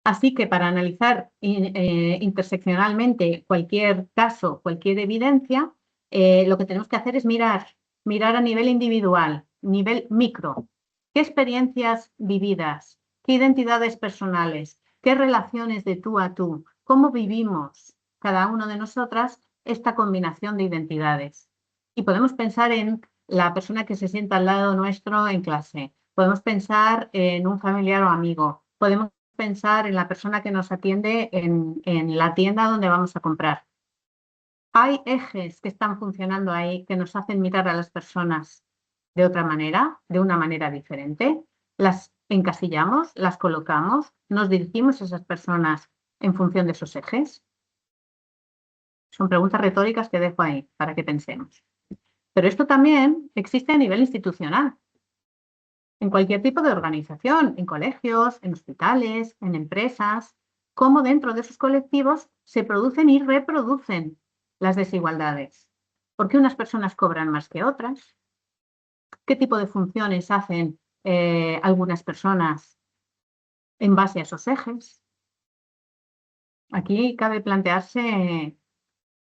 Así que para analizar interseccionalmente cualquier caso, cualquier evidencia, lo que tenemos que hacer es mirar a nivel individual, nivel micro, qué experiencias vividas, qué identidades personales, qué relaciones de tú a tú, cómo vivimos cada uno de nosotras esta combinación de identidades. Y podemos pensar en la persona que se sienta al lado nuestro en clase, podemos pensar en un familiar o amigo, podemos pensar en la persona que nos atiende en la tienda donde vamos a comprar. Hay ejes que están funcionando ahí que nos hacen mirar a las personas de otra manera, de una manera diferente. Las encasillamos, las colocamos, nos dirigimos a esas personas en función de esos ejes. Son preguntas retóricas que dejo ahí para que pensemos. Pero esto también existe a nivel institucional. En cualquier tipo de organización, en colegios, en hospitales, en empresas, cómo dentro de esos colectivos se producen y reproducen las desigualdades. ¿Por qué unas personas cobran más que otras? ¿Qué tipo de funciones hacen algunas personas en base a esos ejes? Aquí cabe plantearse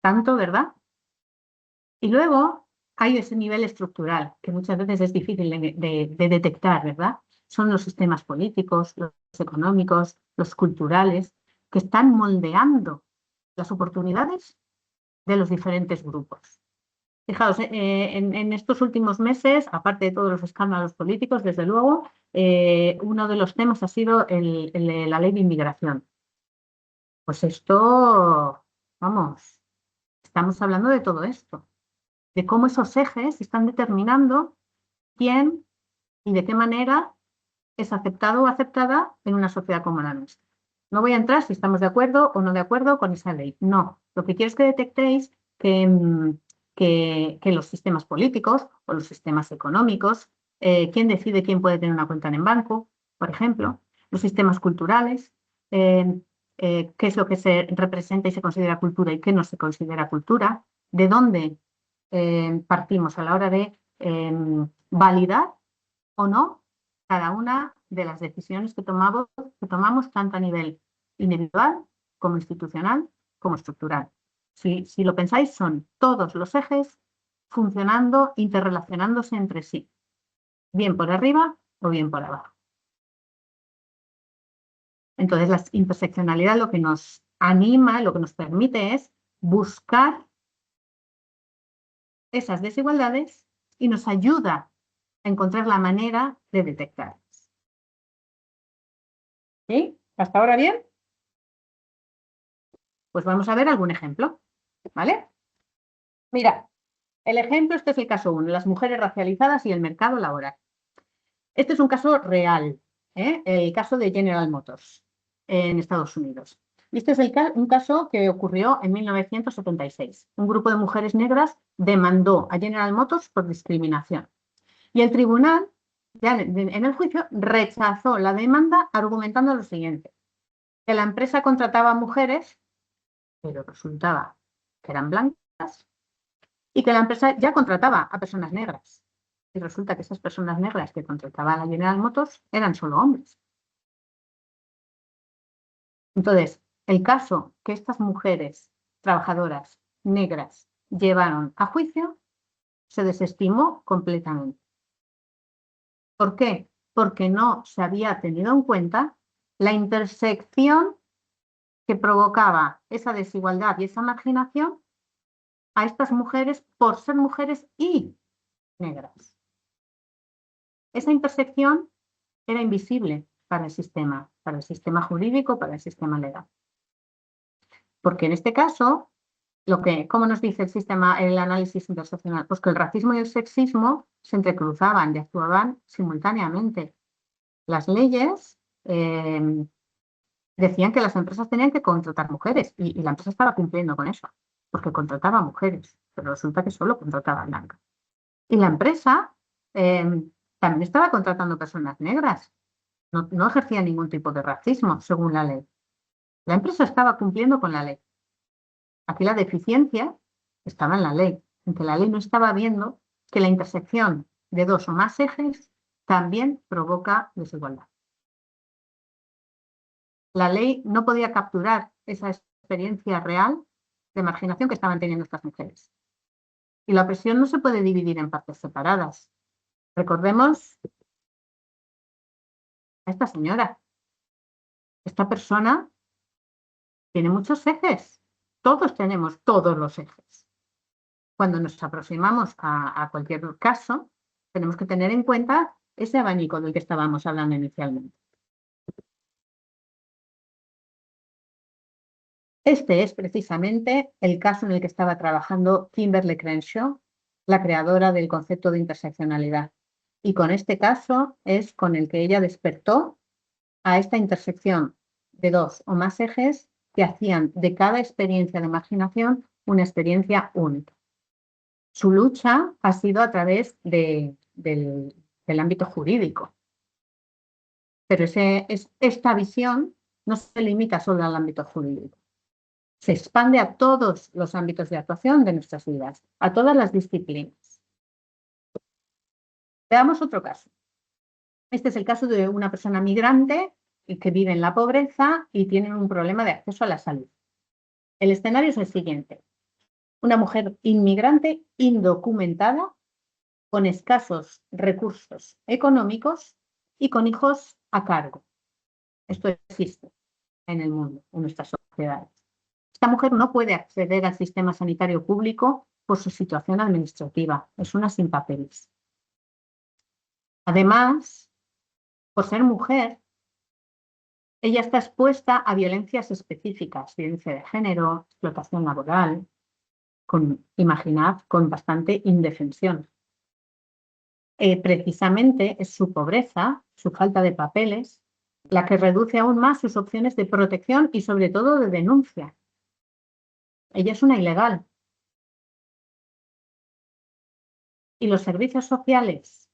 tanto, ¿verdad? Y luego hay ese nivel estructural, que muchas veces es difícil de detectar, ¿verdad? Son los sistemas políticos, los económicos, los culturales, que están moldeando las oportunidades de los diferentes grupos. Fijaos, en estos últimos meses, aparte de todos los escándalos políticos, desde luego, uno de los temas ha sido la ley de inmigración. Pues esto, vamos, estamos hablando de todo esto, de cómo esos ejes están determinando quién y de qué manera es aceptado o aceptada en una sociedad como la nuestra. No voy a entrar si estamos de acuerdo o no de acuerdo con esa ley. No, lo que quiero es que detectéis que los sistemas políticos o los sistemas económicos, quién decide quién puede tener una cuenta en banco, por ejemplo, los sistemas culturales, qué es lo que se representa y se considera cultura y qué no se considera cultura, de dónde partimos a la hora de validar o no cada una de las decisiones que tomamos tanto a nivel individual como institucional como estructural. Si lo pensáis, son todos los ejes funcionando, interrelacionándose entre sí, bien por arriba o bien por abajo. Entonces, la interseccionalidad lo que nos anima, lo que nos permite es buscar esas desigualdades y nos ayuda a encontrar la manera de detectarlas. ¿Sí? ¿Hasta ahora bien? Pues vamos a ver algún ejemplo, ¿vale? Mira, el ejemplo, este es el caso 1, las mujeres racializadas y el mercado laboral. Este es un caso real, el caso de General Motors en Estados Unidos. Y este es un caso que ocurrió en 1976. Un grupo de mujeres negras demandó a General Motors por discriminación. Y el tribunal, ya en el juicio, rechazó la demanda argumentando lo siguiente: que la empresa contrataba a mujeres, pero resultaba que eran blancas, y que la empresa ya contrataba a personas negras. Y resulta que esas personas negras que contrataba la General Motors eran solo hombres. Entonces, el caso que estas mujeres trabajadoras negras llevaron a juicio se desestimó completamente. ¿Por qué? Porque no se había tenido en cuenta la intersección que provocaba esa desigualdad y esa marginación a estas mujeres por ser mujeres y negras. Esa intersección era invisible para el sistema jurídico, para el sistema legal. Porque en este caso, ¿cómo nos dice el análisis interseccional? Pues que el racismo y el sexismo se entrecruzaban y actuaban simultáneamente. Las leyes decían que las empresas tenían que contratar mujeres y la empresa estaba cumpliendo con eso, porque contrataba mujeres, pero resulta que solo contrataba blancas. Y la empresa también estaba contratando personas negras. No ejercía ningún tipo de racismo, según la ley. La empresa estaba cumpliendo con la ley. Aquí la deficiencia estaba en la ley, en que la ley no estaba viendo que la intersección de dos o más ejes también provoca desigualdad. La ley no podía capturar esa experiencia real de marginación que estaban teniendo estas mujeres. Y la opresión no se puede dividir en partes separadas. Recordemos a esta señora. Esta persona tiene muchos ejes. Todos tenemos todos los ejes. Cuando nos aproximamos a cualquier caso, tenemos que tener en cuenta ese abanico del que estábamos hablando inicialmente. Este es precisamente el caso en el que estaba trabajando Kimberlé Crenshaw, la creadora del concepto de interseccionalidad. Y con este caso es con el que ella despertó a esta intersección de dos o más ejes que hacían de cada experiencia de marginación una experiencia única. Su lucha ha sido a través del ámbito jurídico. Pero esta visión no se limita solo al ámbito jurídico. Se expande a todos los ámbitos de actuación de nuestras vidas, a todas las disciplinas. Veamos otro caso. Este es el caso de una persona migrante que vive en la pobreza y tiene un problema de acceso a la salud. El escenario es el siguiente: una mujer inmigrante indocumentada con escasos recursos económicos y con hijos a cargo. Esto existe en el mundo, en nuestras sociedades. Esta mujer no puede acceder al sistema sanitario público por su situación administrativa. Es una sin papeles. Además, por ser mujer, ella está expuesta a violencias específicas, violencia de género, explotación laboral, imaginad, con bastante indefensión. Precisamente es su pobreza, su falta de papeles, la que reduce aún más sus opciones de protección y sobre todo de denuncia. Ella es una ilegal. Y los servicios sociales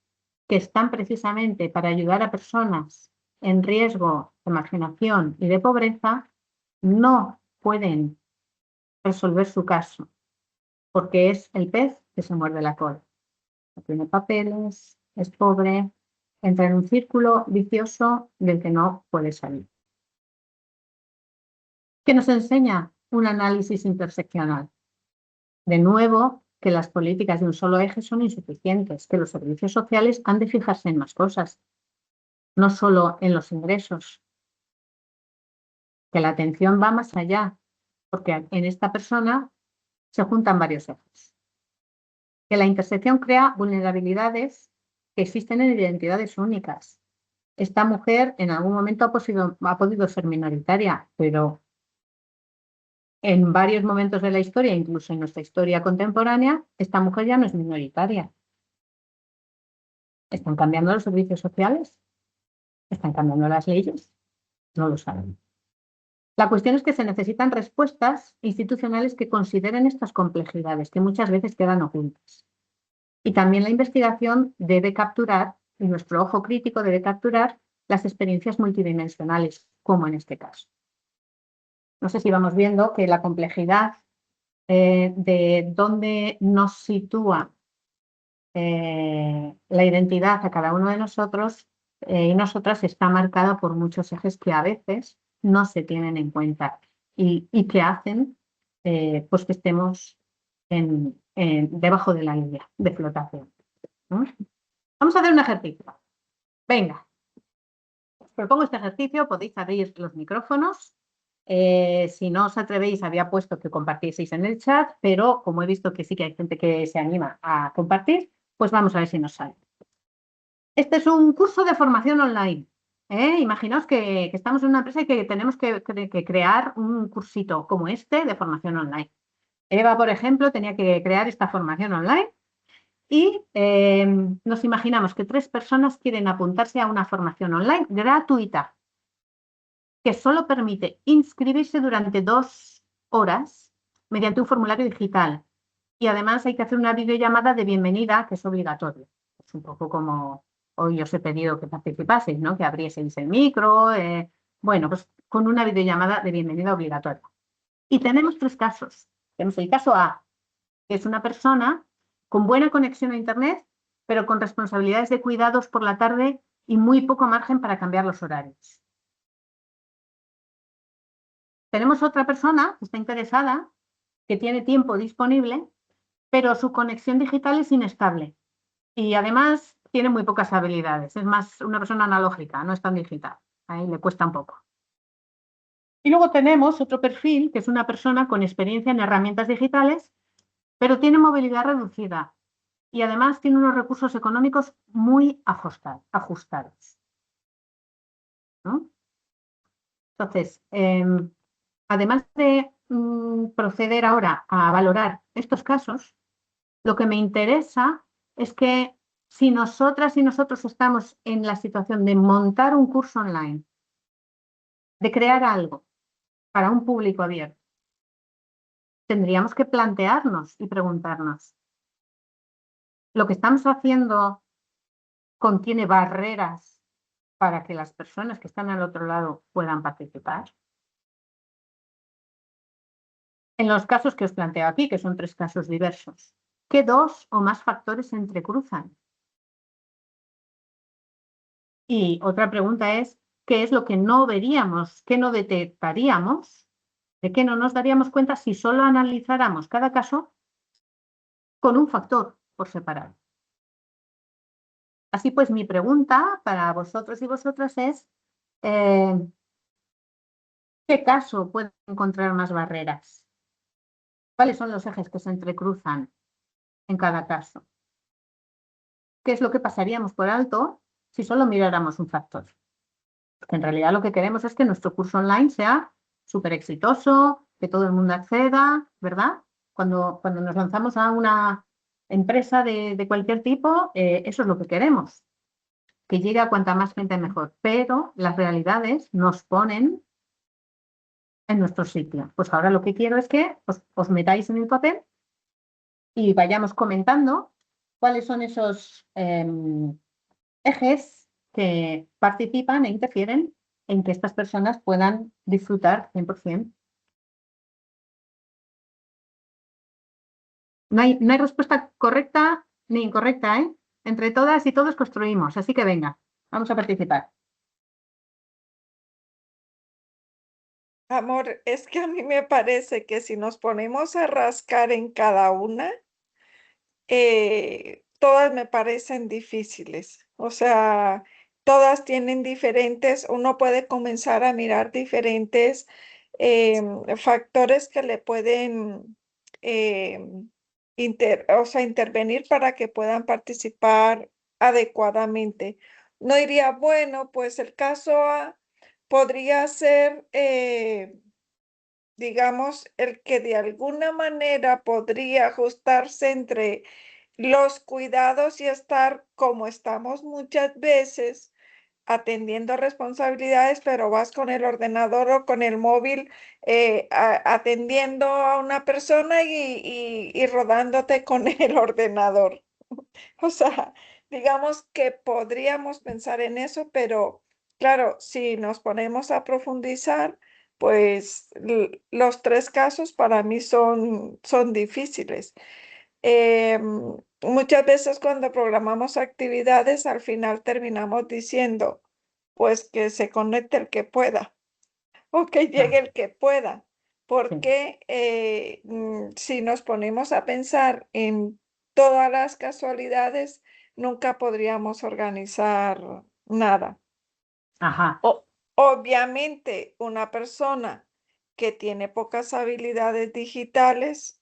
que están precisamente para ayudar a personas en riesgo de marginación y de pobreza no pueden resolver su caso, porque es el pez que se muerde la cola. No tiene papeles, es pobre, entra en un círculo vicioso del que no puede salir. ¿Qué nos enseña un análisis interseccional? De nuevo, que las políticas de un solo eje son insuficientes, que los servicios sociales han de fijarse en más cosas, no solo en los ingresos, que la atención va más allá, porque en esta persona se juntan varios ejes. Que la intersección crea vulnerabilidades que existen en identidades únicas. Esta mujer en algún momento ha podido ser minoritaria, pero en varios momentos de la historia, incluso en nuestra historia contemporánea, esta mujer ya no es minoritaria. ¿Están cambiando los servicios sociales? ¿Están cambiando las leyes? No lo saben. La cuestión es que se necesitan respuestas institucionales que consideren estas complejidades, que muchas veces quedan ocultas. Y también la investigación debe capturar, y nuestro ojo crítico debe capturar, las experiencias multidimensionales, como en este caso. No sé si vamos viendo que la complejidad de dónde nos sitúa la identidad a cada uno de nosotros y nosotras está marcada por muchos ejes que a veces no se tienen en cuenta y que hacen pues que estemos debajo de la línea de flotación, ¿no? Vamos a hacer un ejercicio. Venga, os propongo este ejercicio, podéis abrir los micrófonos. Si no os atrevéis, había puesto que compartieseis en el chat, pero como he visto que sí que hay gente que se anima a compartir, pues vamos a ver si nos sale. Este es un curso de formación online. Imaginaos que estamos en una empresa y que tenemos que crear un cursito como este de formación online. Eva, por ejemplo, tenía que crear esta formación online y nos imaginamos que 3 personas quieren apuntarse a una formación online gratuita que solo permite inscribirse durante 2 horas mediante un formulario digital. Y además hay que hacer una videollamada de bienvenida que es obligatoria. Es un poco como hoy os he pedido que participaseis, ¿no? Que abrieseis el micro. Bueno, pues con una videollamada de bienvenida obligatoria. Y tenemos 3 casos. Tenemos el caso A, que es una persona con buena conexión a Internet, pero con responsabilidades de cuidados por la tarde y muy poco margen para cambiar los horarios. Tenemos otra persona que está interesada, que tiene tiempo disponible, pero su conexión digital es inestable y además tiene muy pocas habilidades. Es más una persona analógica, no es tan digital. Ahí le cuesta un poco. Y luego tenemos otro perfil, que es una persona con experiencia en herramientas digitales, pero tiene movilidad reducida y además tiene unos recursos económicos muy ajustados, ¿no? Entonces, además de proceder ahora a valorar estos casos, lo que me interesa es que si nosotras y nosotros estamos en la situación de montar un curso online, de crear algo para un público abierto, tendríamos que plantearnos y preguntarnos, ¿lo que estamos haciendo contiene barreras para que las personas que están al otro lado puedan participar? En los casos que os planteo aquí, que son 3 casos diversos, ¿qué 2 o más factores se entrecruzan? Y otra pregunta es, ¿qué es lo que no veríamos, qué no detectaríamos, de qué no nos daríamos cuenta si solo analizáramos cada caso con un factor por separado? Así pues, mi pregunta para vosotros y vosotras es, ¿qué caso puede encontrar más barreras? ¿Cuáles son los ejes que se entrecruzan en cada caso? ¿Qué es lo que pasaríamos por alto si solo miráramos un factor? Porque en realidad lo que queremos es que nuestro curso online sea súper exitoso, que todo el mundo acceda, ¿verdad? Cuando nos lanzamos a una empresa de cualquier tipo, eso es lo que queremos, que llegue a cuanta más gente mejor. Pero las realidades nos ponen en nuestro sitio. Pues ahora lo que quiero es que os metáis en el papel y vayamos comentando cuáles son esos ejes que participan e interfieren en que estas personas puedan disfrutar 100%. No hay respuesta correcta ni incorrecta, ¿eh? Entre todas y todos construimos, así que venga, vamos a participar. Amor, es que a mí me parece que si nos ponemos a rascar en cada una, todas me parecen difíciles. O sea, todas tienen diferentes, uno puede comenzar a mirar diferentes factores que le pueden intervenir para que puedan participar adecuadamente. No diría, bueno, pues el caso A podría ser, digamos, el que de alguna manera podría ajustarse entre los cuidados y estar como estamos muchas veces, atendiendo responsabilidades, pero vas con el ordenador o con el móvil atendiendo a una persona y rodándote con el ordenador. O sea, digamos que podríamos pensar en eso, pero claro, si nos ponemos a profundizar, pues los tres casos para mí son difíciles. Muchas veces cuando programamos actividades, al final terminamos diciendo, pues que se conecte el que pueda o que llegue el que pueda, porque si nos ponemos a pensar en todas las casualidades, nunca podríamos organizar nada. Ajá. Obviamente, una persona que tiene pocas habilidades digitales,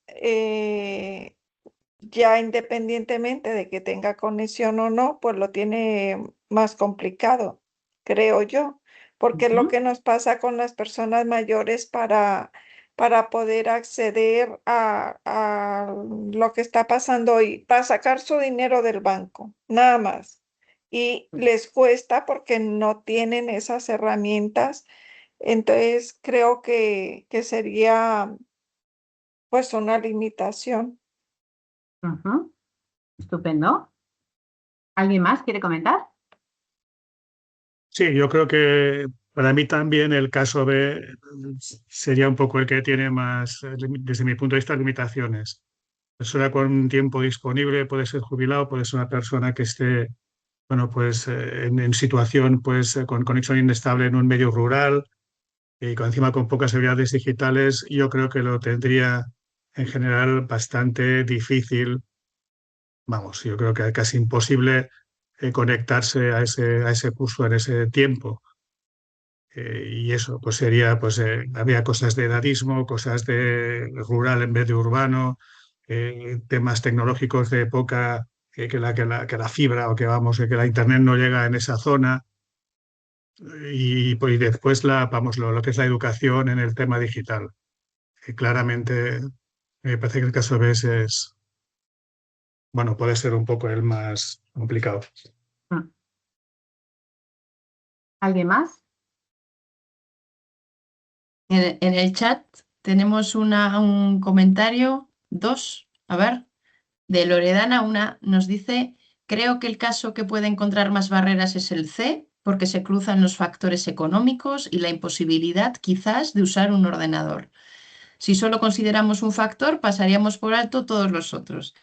ya independientemente de que tenga conexión o no, pues lo tiene más complicado, creo yo, porque es lo Ujú. que nos pasa con las personas mayores para poder acceder a lo que está pasando hoy, para sacar su dinero del banco, nada más. Y les cuesta porque no tienen esas herramientas. Entonces creo que sería pues una limitación. Ujú. Estupendo. ¿Alguien más quiere comentar? Sí, yo creo que para mí también el caso B sería un poco el que tiene más, desde mi punto de vista, limitaciones. Persona con tiempo disponible, puede ser jubilado, puede ser una persona que esté, bueno, pues en situación, pues con conexión inestable en un medio rural y encima con pocas habilidades digitales. Yo creo que lo tendría en general bastante difícil. Vamos, yo creo que casi imposible conectarse a ese curso en ese tiempo. Y eso, pues sería, pues había cosas de edadismo, cosas de rural en vez de urbano, temas tecnológicos de época, que la fibra o que vamos, que la internet no llega en esa zona. Y, pues, y después vamos, lo que es la educación en el tema digital. Claramente, me parece que el caso de BES es, bueno, puede ser un poco el más complicado. Mm. ¿Alguien más? En el chat tenemos un comentario, dos, a ver, de Loredana. Una nos dice, creo que el caso que puede encontrar más barreras es el C, porque se cruzan los factores económicos y la imposibilidad quizás de usar un ordenador. Si solo consideramos un factor, pasaríamos por alto todos los otros.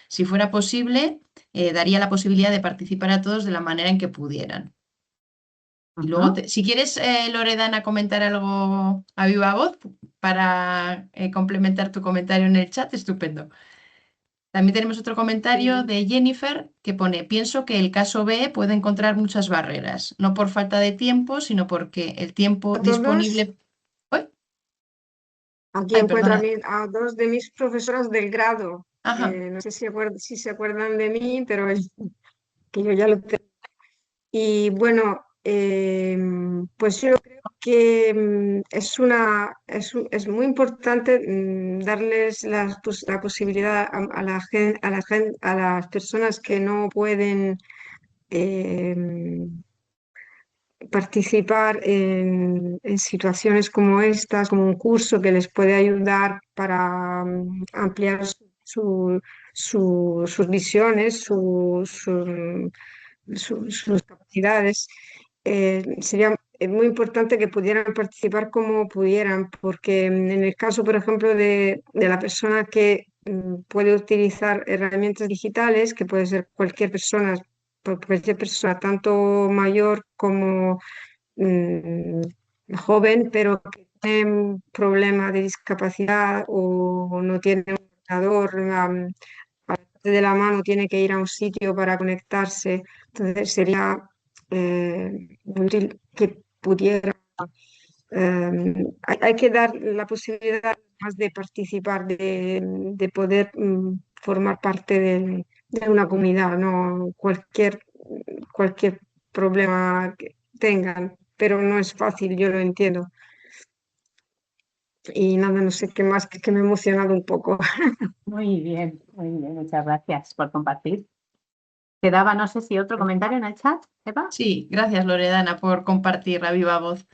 Si fuera posible, daría la posibilidad de participar a todos de la manera en que pudieran. Y luego, Ujú. si quieres, Loredana, comentar algo a viva voz para complementar tu comentario en el chat, estupendo. También tenemos otro comentario de Jennifer que pone, pienso que el caso B puede encontrar muchas barreras, no por falta de tiempo, sino porque el tiempo A todos, disponible... ¡Uy! aquí Ay, encuentro perdona. a dos de mis profesoras del grado. Ajá. No sé si se acuerdan de mí, pero que yo ya lo tengo. Y bueno, pues yo creo que es muy importante darles la posibilidad a a las personas que no pueden participar en situaciones como estas, como un curso que les puede ayudar para ampliar sus visiones, sus capacidades. Sería muy importante que pudieran participar como pudieran, porque en el caso, por ejemplo, de la persona que puede utilizar herramientas digitales, que puede ser cualquier persona, tanto mayor como mm, joven, pero que tiene un problema de discapacidad o no tiene un ordenador de la mano, tiene que ir a un sitio para conectarse. Entonces sería muy útil que pudiera. Hay que dar la posibilidad más de participar, de poder formar parte de una comunidad, no cualquier problema que tengan, pero no es fácil, yo lo entiendo. Y nada, no sé qué más, que me he emocionado un poco. Muy bien, muchas gracias por compartir. Quedaba, no sé si otro comentario en el chat, Eva. Sí, gracias Loredana por compartir a viva voz.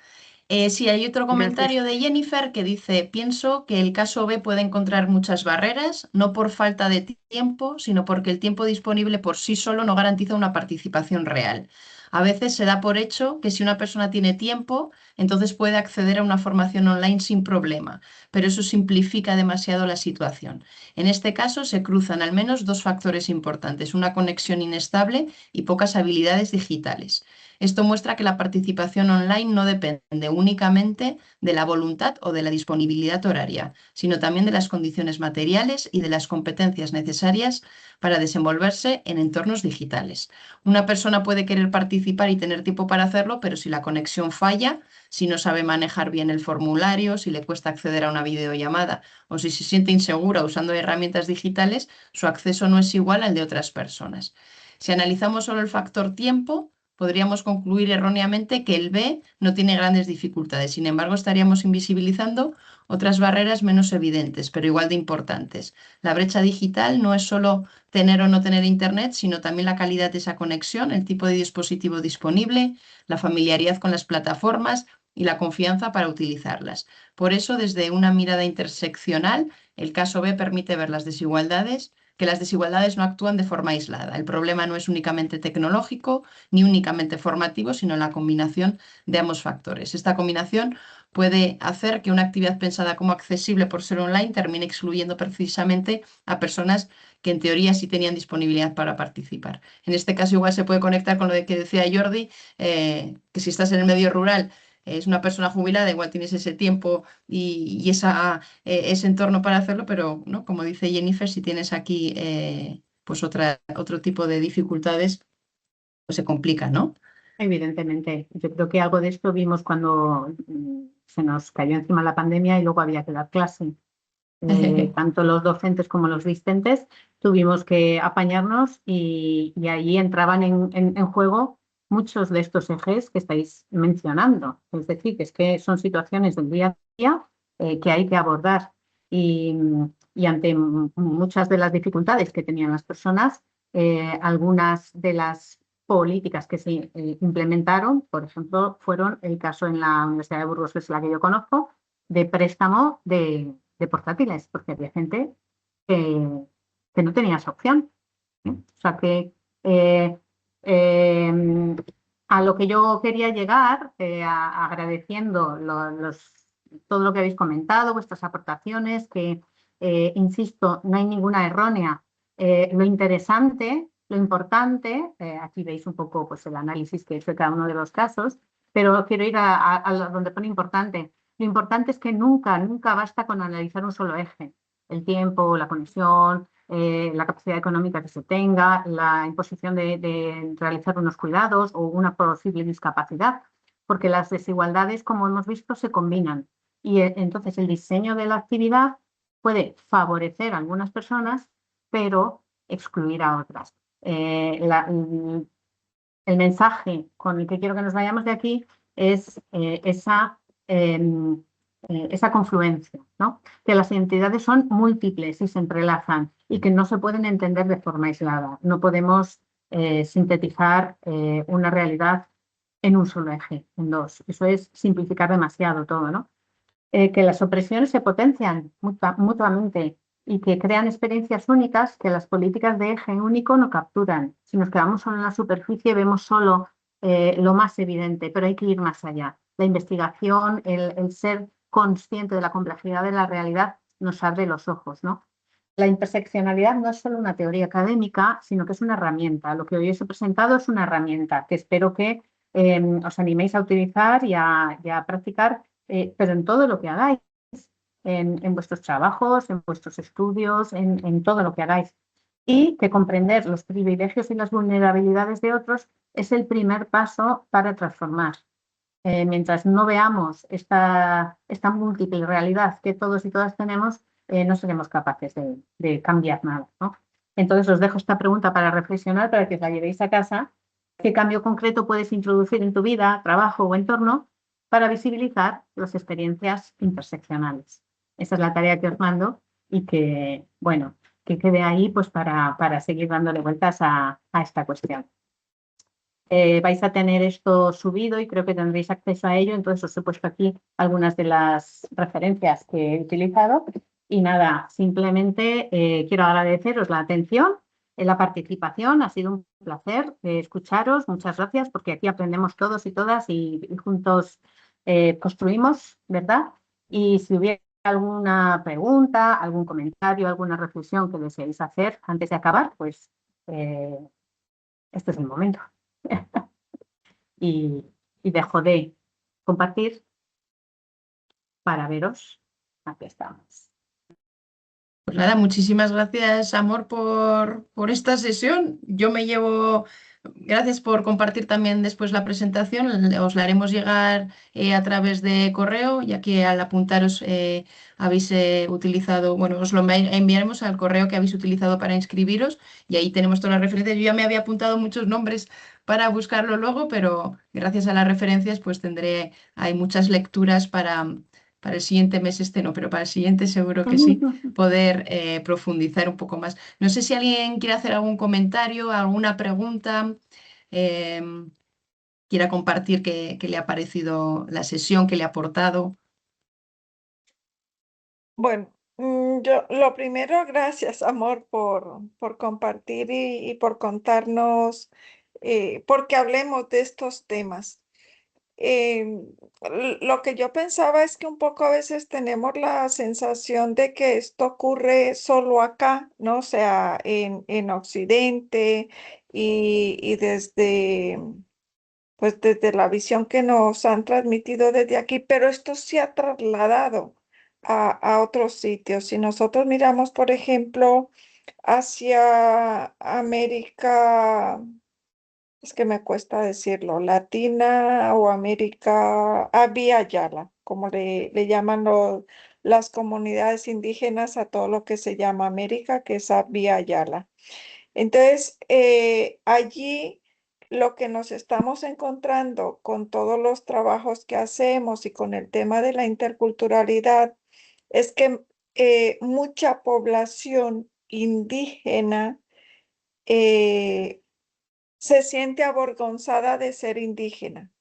Sí, hay otro comentario de Jennifer que dice, pienso que el caso B puede encontrar muchas barreras, no por falta de tiempo, sino porque el tiempo disponible por sí solo no garantiza una participación real. A veces se da por hecho que si una persona tiene tiempo, entonces puede acceder a una formación online sin problema, pero eso simplifica demasiado la situación. En este caso se cruzan al menos dos factores importantes, una conexión inestable y pocas habilidades digitales. Esto muestra que la participación online no depende únicamente de la voluntad o de la disponibilidad horaria, sino también de las condiciones materiales y de las competencias necesarias para desenvolverse en entornos digitales. Una persona puede querer participar y tener tiempo para hacerlo, pero si la conexión falla, si no sabe manejar bien el formulario, si le cuesta acceder a una videollamada o si se siente insegura usando herramientas digitales, su acceso no es igual al de otras personas. Si analizamos solo el factor tiempo, podríamos concluir erróneamente que el B no tiene grandes dificultades. Sin embargo, estaríamos invisibilizando otras barreras menos evidentes, pero igual de importantes. La brecha digital no es solo tener o no tener Internet, sino también la calidad de esa conexión, el tipo de dispositivo disponible, la familiaridad con las plataformas y la confianza para utilizarlas. Por eso, desde una mirada interseccional, el caso B permite ver las desigualdades, que las desigualdades no actúan de forma aislada. El problema no es únicamente tecnológico ni únicamente formativo, sino la combinación de ambos factores. Esta combinación puede hacer que una actividad pensada como accesible por ser online termine excluyendo precisamente a personas que en teoría sí tenían disponibilidad para participar. En este caso igual se puede conectar con lo que decía Jordi, que si estás en el medio rural, es una persona jubilada, igual tienes ese tiempo y ese entorno para hacerlo, pero ¿no? Como dice Jennifer, si tienes aquí pues otro tipo de dificultades, pues se complica, ¿no? Evidentemente, yo creo que algo de esto vimos cuando se nos cayó encima la pandemia y luego había que dar clase. Tanto los docentes como los discentes tuvimos que apañarnos y ahí entraban en juego muchos de estos ejes que estáis mencionando. Es decir, que es que son situaciones del día a día que hay que abordar y ante muchas de las dificultades que tenían las personas, algunas de las políticas que se implementaron, por ejemplo, fueron el caso en la Universidad de Burgos, que es la que yo conozco, de préstamo de portátiles, porque había gente que no tenía esa opción. O sea que a lo que yo quería llegar, agradeciendo todo lo que habéis comentado, vuestras aportaciones, que, insisto, no hay ninguna errónea. Lo interesante, lo importante, aquí veis un poco pues, el análisis que he hecho de cada uno de los casos, pero quiero ir a donde pone importante. Lo importante es que nunca basta con analizar un solo eje. El tiempo, la conexión, la capacidad económica que se tenga, la imposición de realizar unos cuidados o una posible discapacidad, porque las desigualdades, como hemos visto, se combinan. Y entonces el diseño de la actividad puede favorecer a algunas personas, pero excluir a otras. El mensaje con el que quiero que nos vayamos de aquí es esa confluencia, ¿no? Que las identidades son múltiples y se entrelazan y que no se pueden entender de forma aislada. No podemos sintetizar una realidad en un solo eje, en dos. Eso es simplificar demasiado todo, ¿no? Que las opresiones se potencian mutuamente y que crean experiencias únicas que las políticas de eje único no capturan. Si nos quedamos solo en la superficie, vemos solo lo más evidente, pero hay que ir más allá. La investigación, el ser consciente de la complejidad de la realidad nos abre los ojos, ¿no? La interseccionalidad no es solo una teoría académica, sino que es una herramienta. Lo que hoy os he presentado es una herramienta que espero que os animéis a utilizar y a practicar, pero en todo lo que hagáis, en vuestros trabajos, en vuestros estudios, en todo lo que hagáis. Y que comprender los privilegios y las vulnerabilidades de otros es el primer paso para transformar. Mientras no veamos esta múltiple realidad que todos y todas tenemos, no seremos capaces de cambiar nada, ¿no? Entonces os dejo esta pregunta para reflexionar, para que os la llevéis a casa. ¿Qué cambio concreto puedes introducir en tu vida, trabajo o entorno para visibilizar las experiencias interseccionales? Esa es la tarea que os mando y que, bueno, que quede ahí pues para seguir dándole vueltas a esta cuestión. Vais a tener esto subido y creo que tendréis acceso a ello, entonces os he puesto aquí algunas de las referencias que he utilizado. Y nada, simplemente quiero agradeceros la atención, la participación, ha sido un placer escucharos, muchas gracias, porque aquí aprendemos todos y todas y juntos construimos, ¿verdad? Y si hubiera alguna pregunta, algún comentario, alguna reflexión que deseéis hacer antes de acabar, pues este es el momento. y dejo de compartir para veros. Aquí estamos. Pues nada, muchísimas gracias, Amor, por esta sesión. Yo me llevo, gracias por compartir también después la presentación. Os la haremos llegar a través de correo, ya que al apuntaros habéis utilizado, bueno, os lo enviaremos al correo que habéis utilizado para inscribiros y ahí tenemos todas las referencias. Yo ya me había apuntado muchos nombres para buscarlo luego, pero gracias a las referencias pues hay muchas lecturas para el siguiente mes, no, pero para el siguiente seguro que sí, poder profundizar un poco más. No sé si alguien quiere hacer algún comentario, alguna pregunta, quiera compartir qué le ha parecido la sesión, qué le ha aportado. Bueno, yo lo primero, gracias, Amor, por compartir y por contarnos, porque hablemos de estos temas. Lo que yo pensaba es que un poco a veces tenemos la sensación de que esto ocurre solo acá, ¿no? O sea, en Occidente y pues desde la visión que nos han transmitido desde aquí, pero esto se ha trasladado a otros sitios. Si nosotros miramos, por ejemplo, hacia América, es que me cuesta decirlo, Latina o América, Vía Yala, como le llaman las comunidades indígenas a todo lo que se llama América, que es Vía Yala. Entonces, allí lo que nos estamos encontrando con todos los trabajos que hacemos y con el tema de la interculturalidad es que mucha población indígena se siente avergonzada de ser indígena,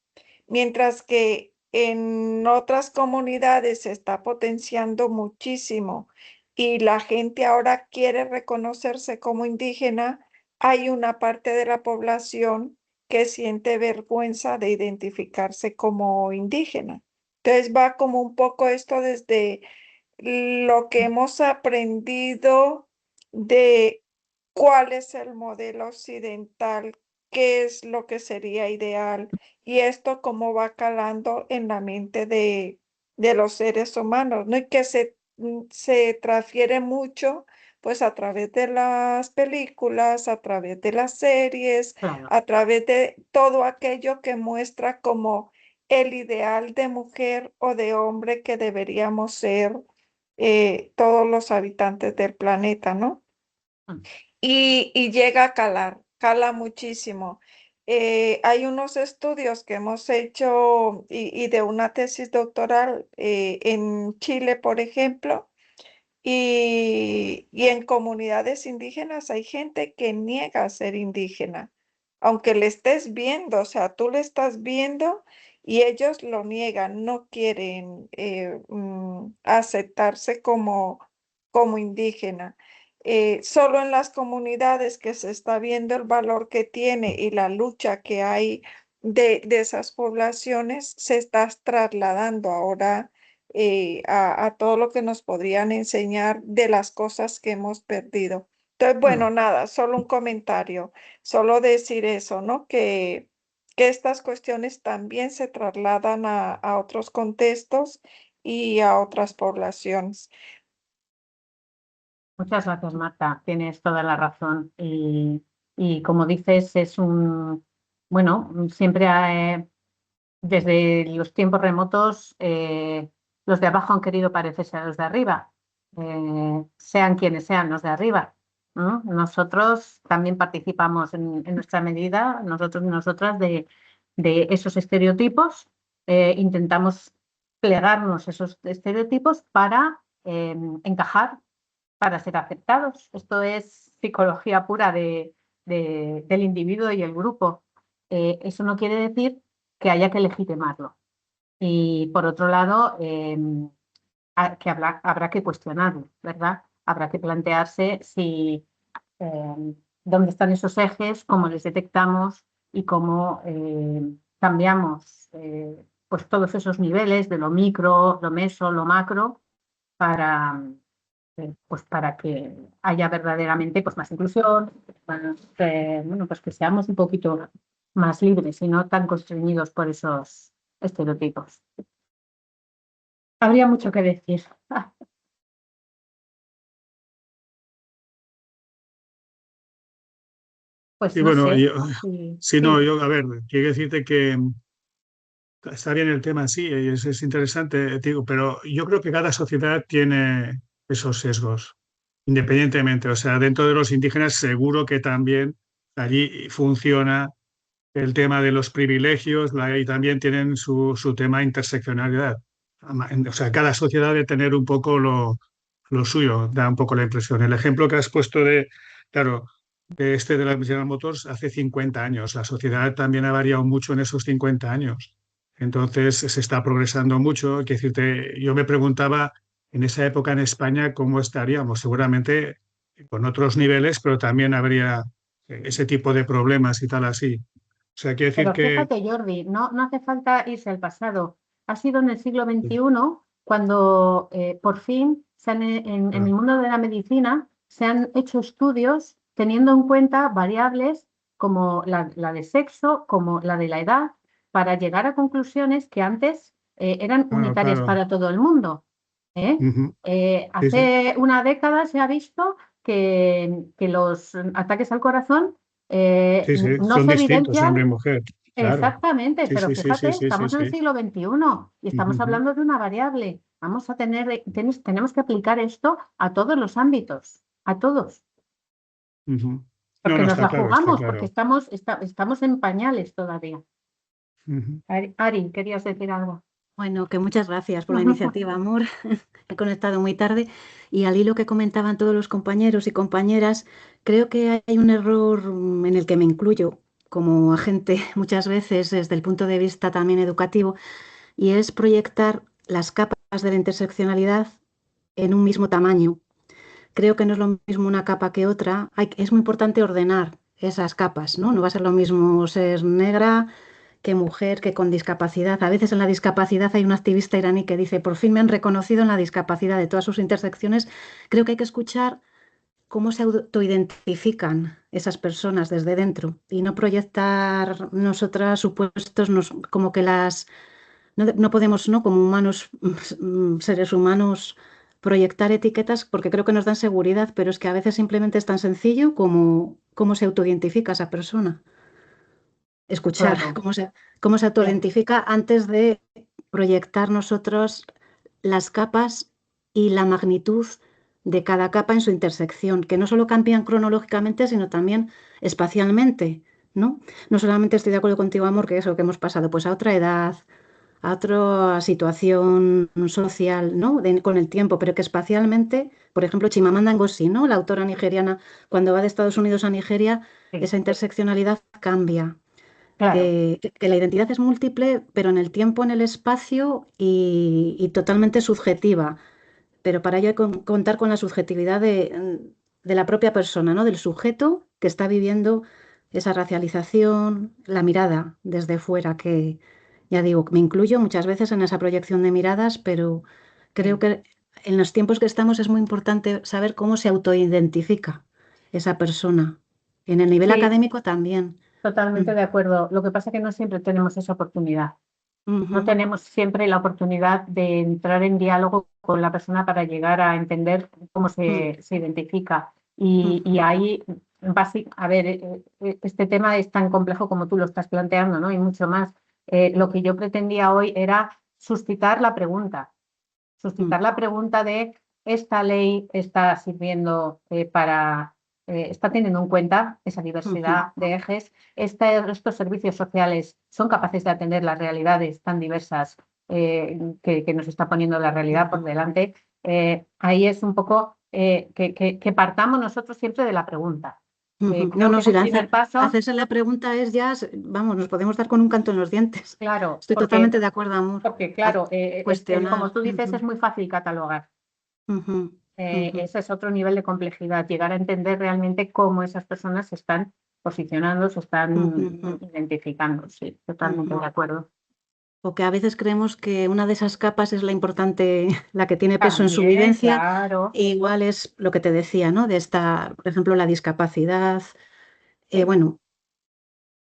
mientras que en otras comunidades se está potenciando muchísimo y la gente ahora quiere reconocerse como indígena, hay una parte de la población que siente vergüenza de identificarse como indígena. Entonces va como un poco esto desde lo que hemos aprendido de cuál es el modelo occidental, qué es lo que sería ideal y esto cómo va calando en la mente de los seres humanos, ¿no? Y que se transfiere mucho pues a través de las películas, a través de las series, Claro. a través de todo aquello que muestra como el ideal de mujer o de hombre que deberíamos ser todos los habitantes del planeta, ¿no? Mm. Y llega a cala muchísimo. Hay unos estudios que hemos hecho y de una tesis doctoral en Chile, por ejemplo, y en comunidades indígenas hay gente que niega ser indígena, aunque le estés viendo, o sea, tú le estás viendo y ellos lo niegan, no quieren aceptarse como indígena. Solo en las comunidades que se está viendo el valor que tiene y la lucha que hay de esas poblaciones, se está trasladando ahora a todo lo que nos podrían enseñar de las cosas que hemos perdido. Entonces, bueno, nada, solo un comentario, solo decir eso, ¿no? Que estas cuestiones también se trasladan a otros contextos y a otras poblaciones. Muchas gracias, Marta. Tienes toda la razón. Y como dices, es bueno, siempre desde los tiempos remotos los de abajo han querido parecerse a los de arriba, sean quienes sean los de arriba, ¿no? Nosotros también participamos en nuestra medida, nosotros y nosotras, de esos estereotipos. Intentamos plegarnos esos estereotipos para encajar para ser aceptados. Esto es psicología pura del individuo y el grupo. Eso no quiere decir que haya que legitimarlo. Y por otro lado, que habrá que cuestionarlo, ¿verdad? Habrá que plantearse si dónde están esos ejes, cómo les detectamos y cómo cambiamos pues todos esos niveles de lo micro, lo meso, lo macro, para que haya verdaderamente pues, más inclusión, más, bueno, pues que seamos un poquito más libres y no tan constreñidos por esos estereotipos. Habría mucho que decir. Pues Y no bueno, sé. sí, no, yo, a ver, quiero decirte que está bien el tema, sí, y es interesante, digo, pero yo creo que cada sociedad tiene esos sesgos, independientemente. O sea, dentro de los indígenas seguro que también allí funciona el tema de los privilegios, y también tienen su tema de interseccionalidad. O sea, cada sociedad debe tener un poco lo suyo, da un poco la impresión. El ejemplo que has puesto claro, de las General Motors hace 50 años. La sociedad también ha variado mucho en esos 50 años. Entonces se está progresando mucho. Quiero decirte, yo me preguntaba en esa época en España cómo estaríamos. Seguramente con otros niveles, pero también habría ese tipo de problemas y tal así. O sea, quiero decir Pero que... fíjate, Jordi, no hace falta irse al pasado. Ha sido en el siglo XXI cuando por fin en el mundo de la medicina se han hecho estudios teniendo en cuenta variables como la de sexo, como la de la edad, para llegar a conclusiones que antes eran Claro, unitarias claro. para todo el mundo. Ujú. Sí, sí. Hace una década se ha visto que los ataques al corazón Sí, sí, no son se distintos hombre y evidencian mujer. Claro. exactamente, Sí, pero sí, sí, fíjate, sí, sí, sí, estamos en el sí. siglo XXI y estamos Ujú, hablando de una variable. Vamos a tenemos que aplicar esto a todos los ámbitos, a todos, ujú. No, porque no, nos está la claro, está jugamos, porque claro. estamos en pañales todavía. Ujú. Ari, ¿querías decir algo? Bueno, que muchas gracias por la iniciativa, amor. He conectado muy tarde y al hilo que comentaban todos los compañeros y compañeras, creo que hay un error en el que me incluyo como agente muchas veces desde el punto de vista también educativo y es proyectar las capas de la interseccionalidad en un mismo tamaño. Creo que no es lo mismo una capa que otra. Es muy importante ordenar esas capas, ¿no? No va a ser lo mismo ser negra que mujer, que con discapacidad. A veces en la discapacidad hay un activista iraní que dice, por fin me han reconocido en la discapacidad de todas sus intersecciones. Creo que hay que escuchar cómo se autoidentifican esas personas desde dentro y no proyectar nosotras supuestos como que no podemos, ¿no? Como humanos, seres humanos, proyectar etiquetas porque creo que nos dan seguridad, pero es que a veces simplemente es tan sencillo como cómo se autoidentifica esa persona. Escuchar Claro. cómo se autoidentifica antes de proyectar nosotros las capas y la magnitud de cada capa en su intersección, que no solo cambian cronológicamente, sino también espacialmente, ¿no? No solamente estoy de acuerdo contigo, amor, que eso que hemos pasado pues a otra edad, a otra situación social, ¿no? Con el tiempo, pero que espacialmente, por ejemplo, Chimamanda Ngozi, ¿no? La autora nigeriana, cuando va de Estados Unidos a Nigeria, Sí, esa interseccionalidad cambia. claro. Que la identidad es múltiple, pero en el tiempo, en el espacio y totalmente subjetiva. Pero para ello hay que contar con la subjetividad de la propia persona, ¿no? Del sujeto que está viviendo esa racialización, la mirada desde fuera, que ya digo, me incluyo muchas veces en esa proyección de miradas, pero creo Sí. que en los tiempos que estamos es muy importante saber cómo se autoidentifica esa persona. En el nivel Sí, académico también. totalmente Mm. de acuerdo. Lo que pasa es que no siempre tenemos esa oportunidad. No Ujú, tenemos siempre la oportunidad de entrar en diálogo con la persona para llegar a entender cómo mm, se identifica. mm, Y ahí, a ver, este tema es tan complejo como tú lo estás planteando, ¿no? Y mucho más. Lo que yo pretendía hoy era suscitar la pregunta mm, de esta ley está sirviendo está teniendo en cuenta esa ujú, diversidad de ejes, estos servicios sociales son capaces de atender las realidades tan diversas que nos está poniendo la realidad por ujú, delante. Ahí es un poco que partamos nosotros siempre de la pregunta. No, Creo no, que si es el primer paso. hacerse la pregunta es ya, vamos, nos podemos dar con un canto en los dientes. Claro, Estoy totalmente de acuerdo, Amor. porque claro, cuestionar. como tú dices, es muy fácil catalogar. Ese es otro nivel de complejidad, llegar a entender realmente cómo esas personas se están posicionando, se están identificando. Sí, totalmente de acuerdo. O que a veces creemos que una de esas capas es la importante, la que tiene peso en su También, vivencia. claro. Igual es lo que te decía, ¿no? De esta, por ejemplo, la discapacidad. Bueno,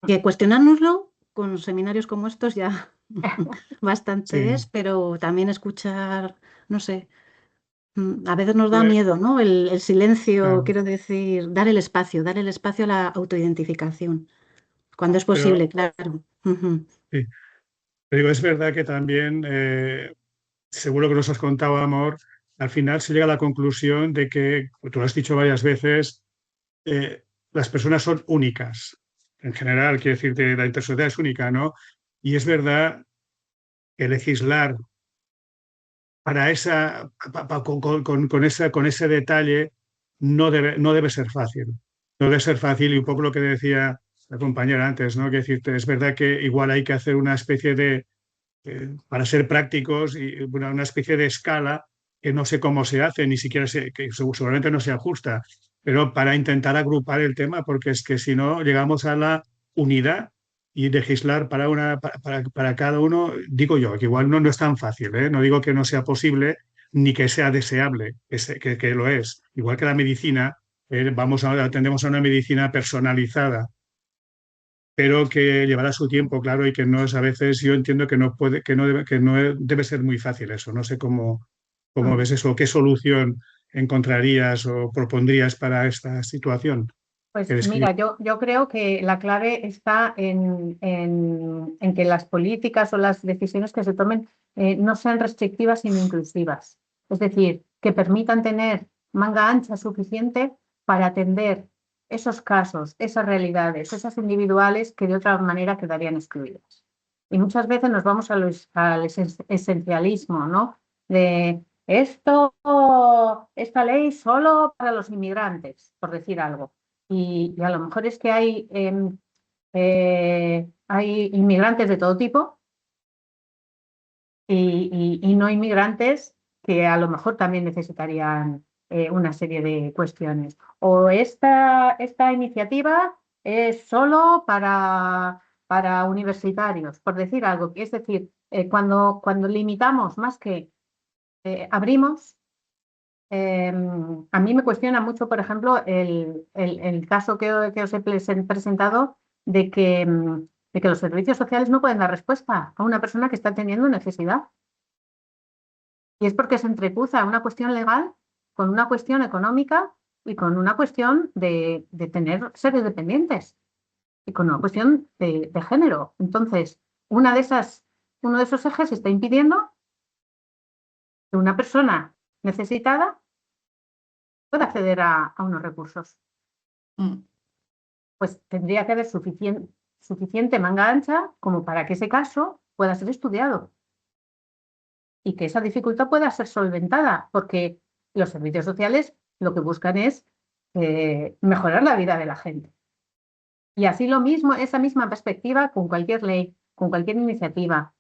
que cuestionárnoslo con seminarios como estos ya bastante Sí. es, pero también escuchar, no sé, a veces nos da Pues, miedo, ¿no? El silencio, claro. quiero decir, dar el espacio a la autoidentificación, cuando es Pero posible, claro. sí. Pero digo, es verdad que también, seguro que nos has contado, Amor, al final se llega a la conclusión de que, tú lo has dicho varias veces, las personas son únicas. En general, quiero decirte, la interseccionalidad es única, ¿no? Y es verdad que legislar para con ese detalle no debe ser fácil. No debe ser fácil, y un poco lo que decía la compañera antes, ¿no? Que decirte, es verdad que igual hay que hacer una especie de, para ser prácticos, y una especie de escala que no sé cómo se hace, ni siquiera que seguramente no sea justa, pero para intentar agrupar el tema, porque es que si no llegamos a la unidad y legislar para cada uno, digo yo, que igual no es tan fácil, ¿eh? No digo que no sea posible ni que sea deseable, que lo es. Igual que la medicina, tendemos a una medicina personalizada, pero que llevará su tiempo, claro, y que no es a veces, yo entiendo que no puede, que no debe ser muy fácil eso. No sé cómo ves eso, qué solución encontrarías o propondrías para esta situación. Pues mira, yo creo que la clave está en que las políticas o las decisiones que se tomen no sean restrictivas sino inclusivas. Es decir, que permitan tener manga ancha suficiente para atender esos casos, esas realidades, esas individuales que de otra manera quedarían excluidas. Y muchas veces nos vamos al esencialismo, ¿no? De esta ley solo para los inmigrantes, por decir algo. Y a lo mejor es que hay inmigrantes de todo tipo y no inmigrantes que a lo mejor también necesitarían una serie de cuestiones. O esta iniciativa es solo para universitarios, por decir algo. Es decir, cuando limitamos más que abrimos, a mí me cuestiona mucho, por ejemplo, el caso que os he presentado de que los servicios sociales no pueden dar respuesta a una persona que está teniendo necesidad. Y es porque se entrecruza una cuestión legal con una cuestión económica y con una cuestión de tener seres dependientes y con una cuestión de género. Entonces, uno de esos ejes está impidiendo que una persona necesitada pueda acceder a unos recursos. Pues tendría que haber suficiente manga ancha como para que ese caso pueda ser estudiado y que esa dificultad pueda ser solventada, porque los servicios sociales lo que buscan es mejorar la vida de la gente. Y así lo mismo, esa misma perspectiva con cualquier ley, con cualquier iniciativa.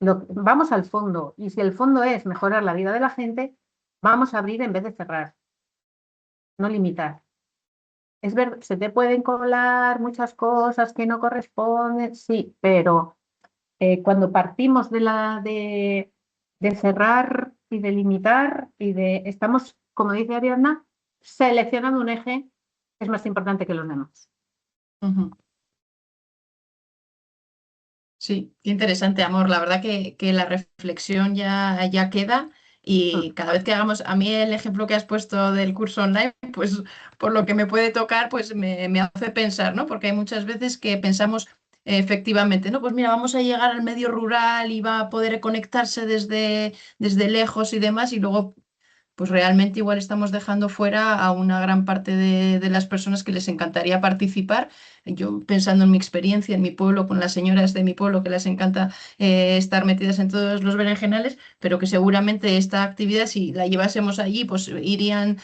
Vamos al fondo, y si el fondo es mejorar la vida de la gente, vamos a abrir en vez de cerrar, no limitar. Es verdad, se te pueden colar muchas cosas que no corresponden, sí, pero cuando partimos de cerrar y de limitar estamos, como dice Ariadna, seleccionando un eje que es más importante que los demás. Sí, qué interesante, Amor. La verdad que la reflexión ya queda. Y cada vez que hagamos, a mí el ejemplo que has puesto del curso online, pues por lo que me puede tocar, pues me hace pensar, ¿no? Porque hay muchas veces que pensamos efectivamente, ¿no? Pues mira, vamos a llegar al medio rural y va a poder conectarse desde lejos y demás, y luego pues realmente igual estamos dejando fuera a una gran parte de las personas que les encantaría participar. Yo pensando en mi experiencia en mi pueblo, con las señoras de mi pueblo que les encanta estar metidas en todos los berenjenales, pero que seguramente esta actividad, si la llevásemos allí, pues irían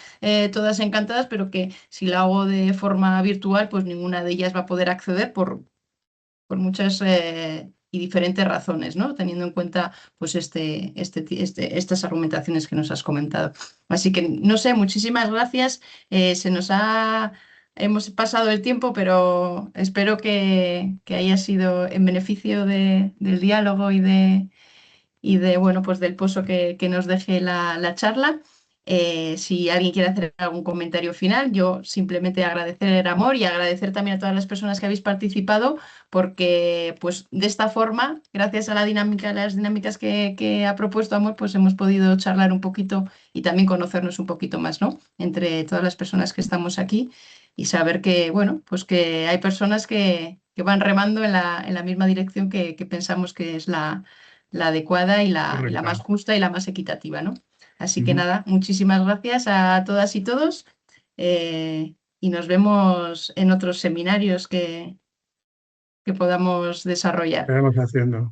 todas encantadas, pero que si la hago de forma virtual, pues ninguna de ellas va a poder acceder por muchas y diferentes razones, ¿no? Teniendo en cuenta pues estas argumentaciones que nos has comentado. Así que, no sé, muchísimas gracias. Hemos pasado el tiempo, pero espero que haya sido en beneficio del diálogo bueno, pues del pozo que nos deje la charla. Si alguien quiere hacer algún comentario final, yo simplemente agradecer Amor y agradecer también a todas las personas que habéis participado, porque pues de esta forma, gracias a las dinámicas que ha propuesto Amor, pues hemos podido charlar un poquito y también conocernos un poquito más, ¿no? Entre todas las personas que estamos aquí y saber que, bueno, pues que hay personas que van remando en la misma dirección que pensamos que es la adecuada y la más Correcto. justa y la más equitativa, ¿no? Así que Ujú. nada, muchísimas gracias a todas y todos y nos vemos en otros seminarios que podamos desarrollar. Estaremos haciendo.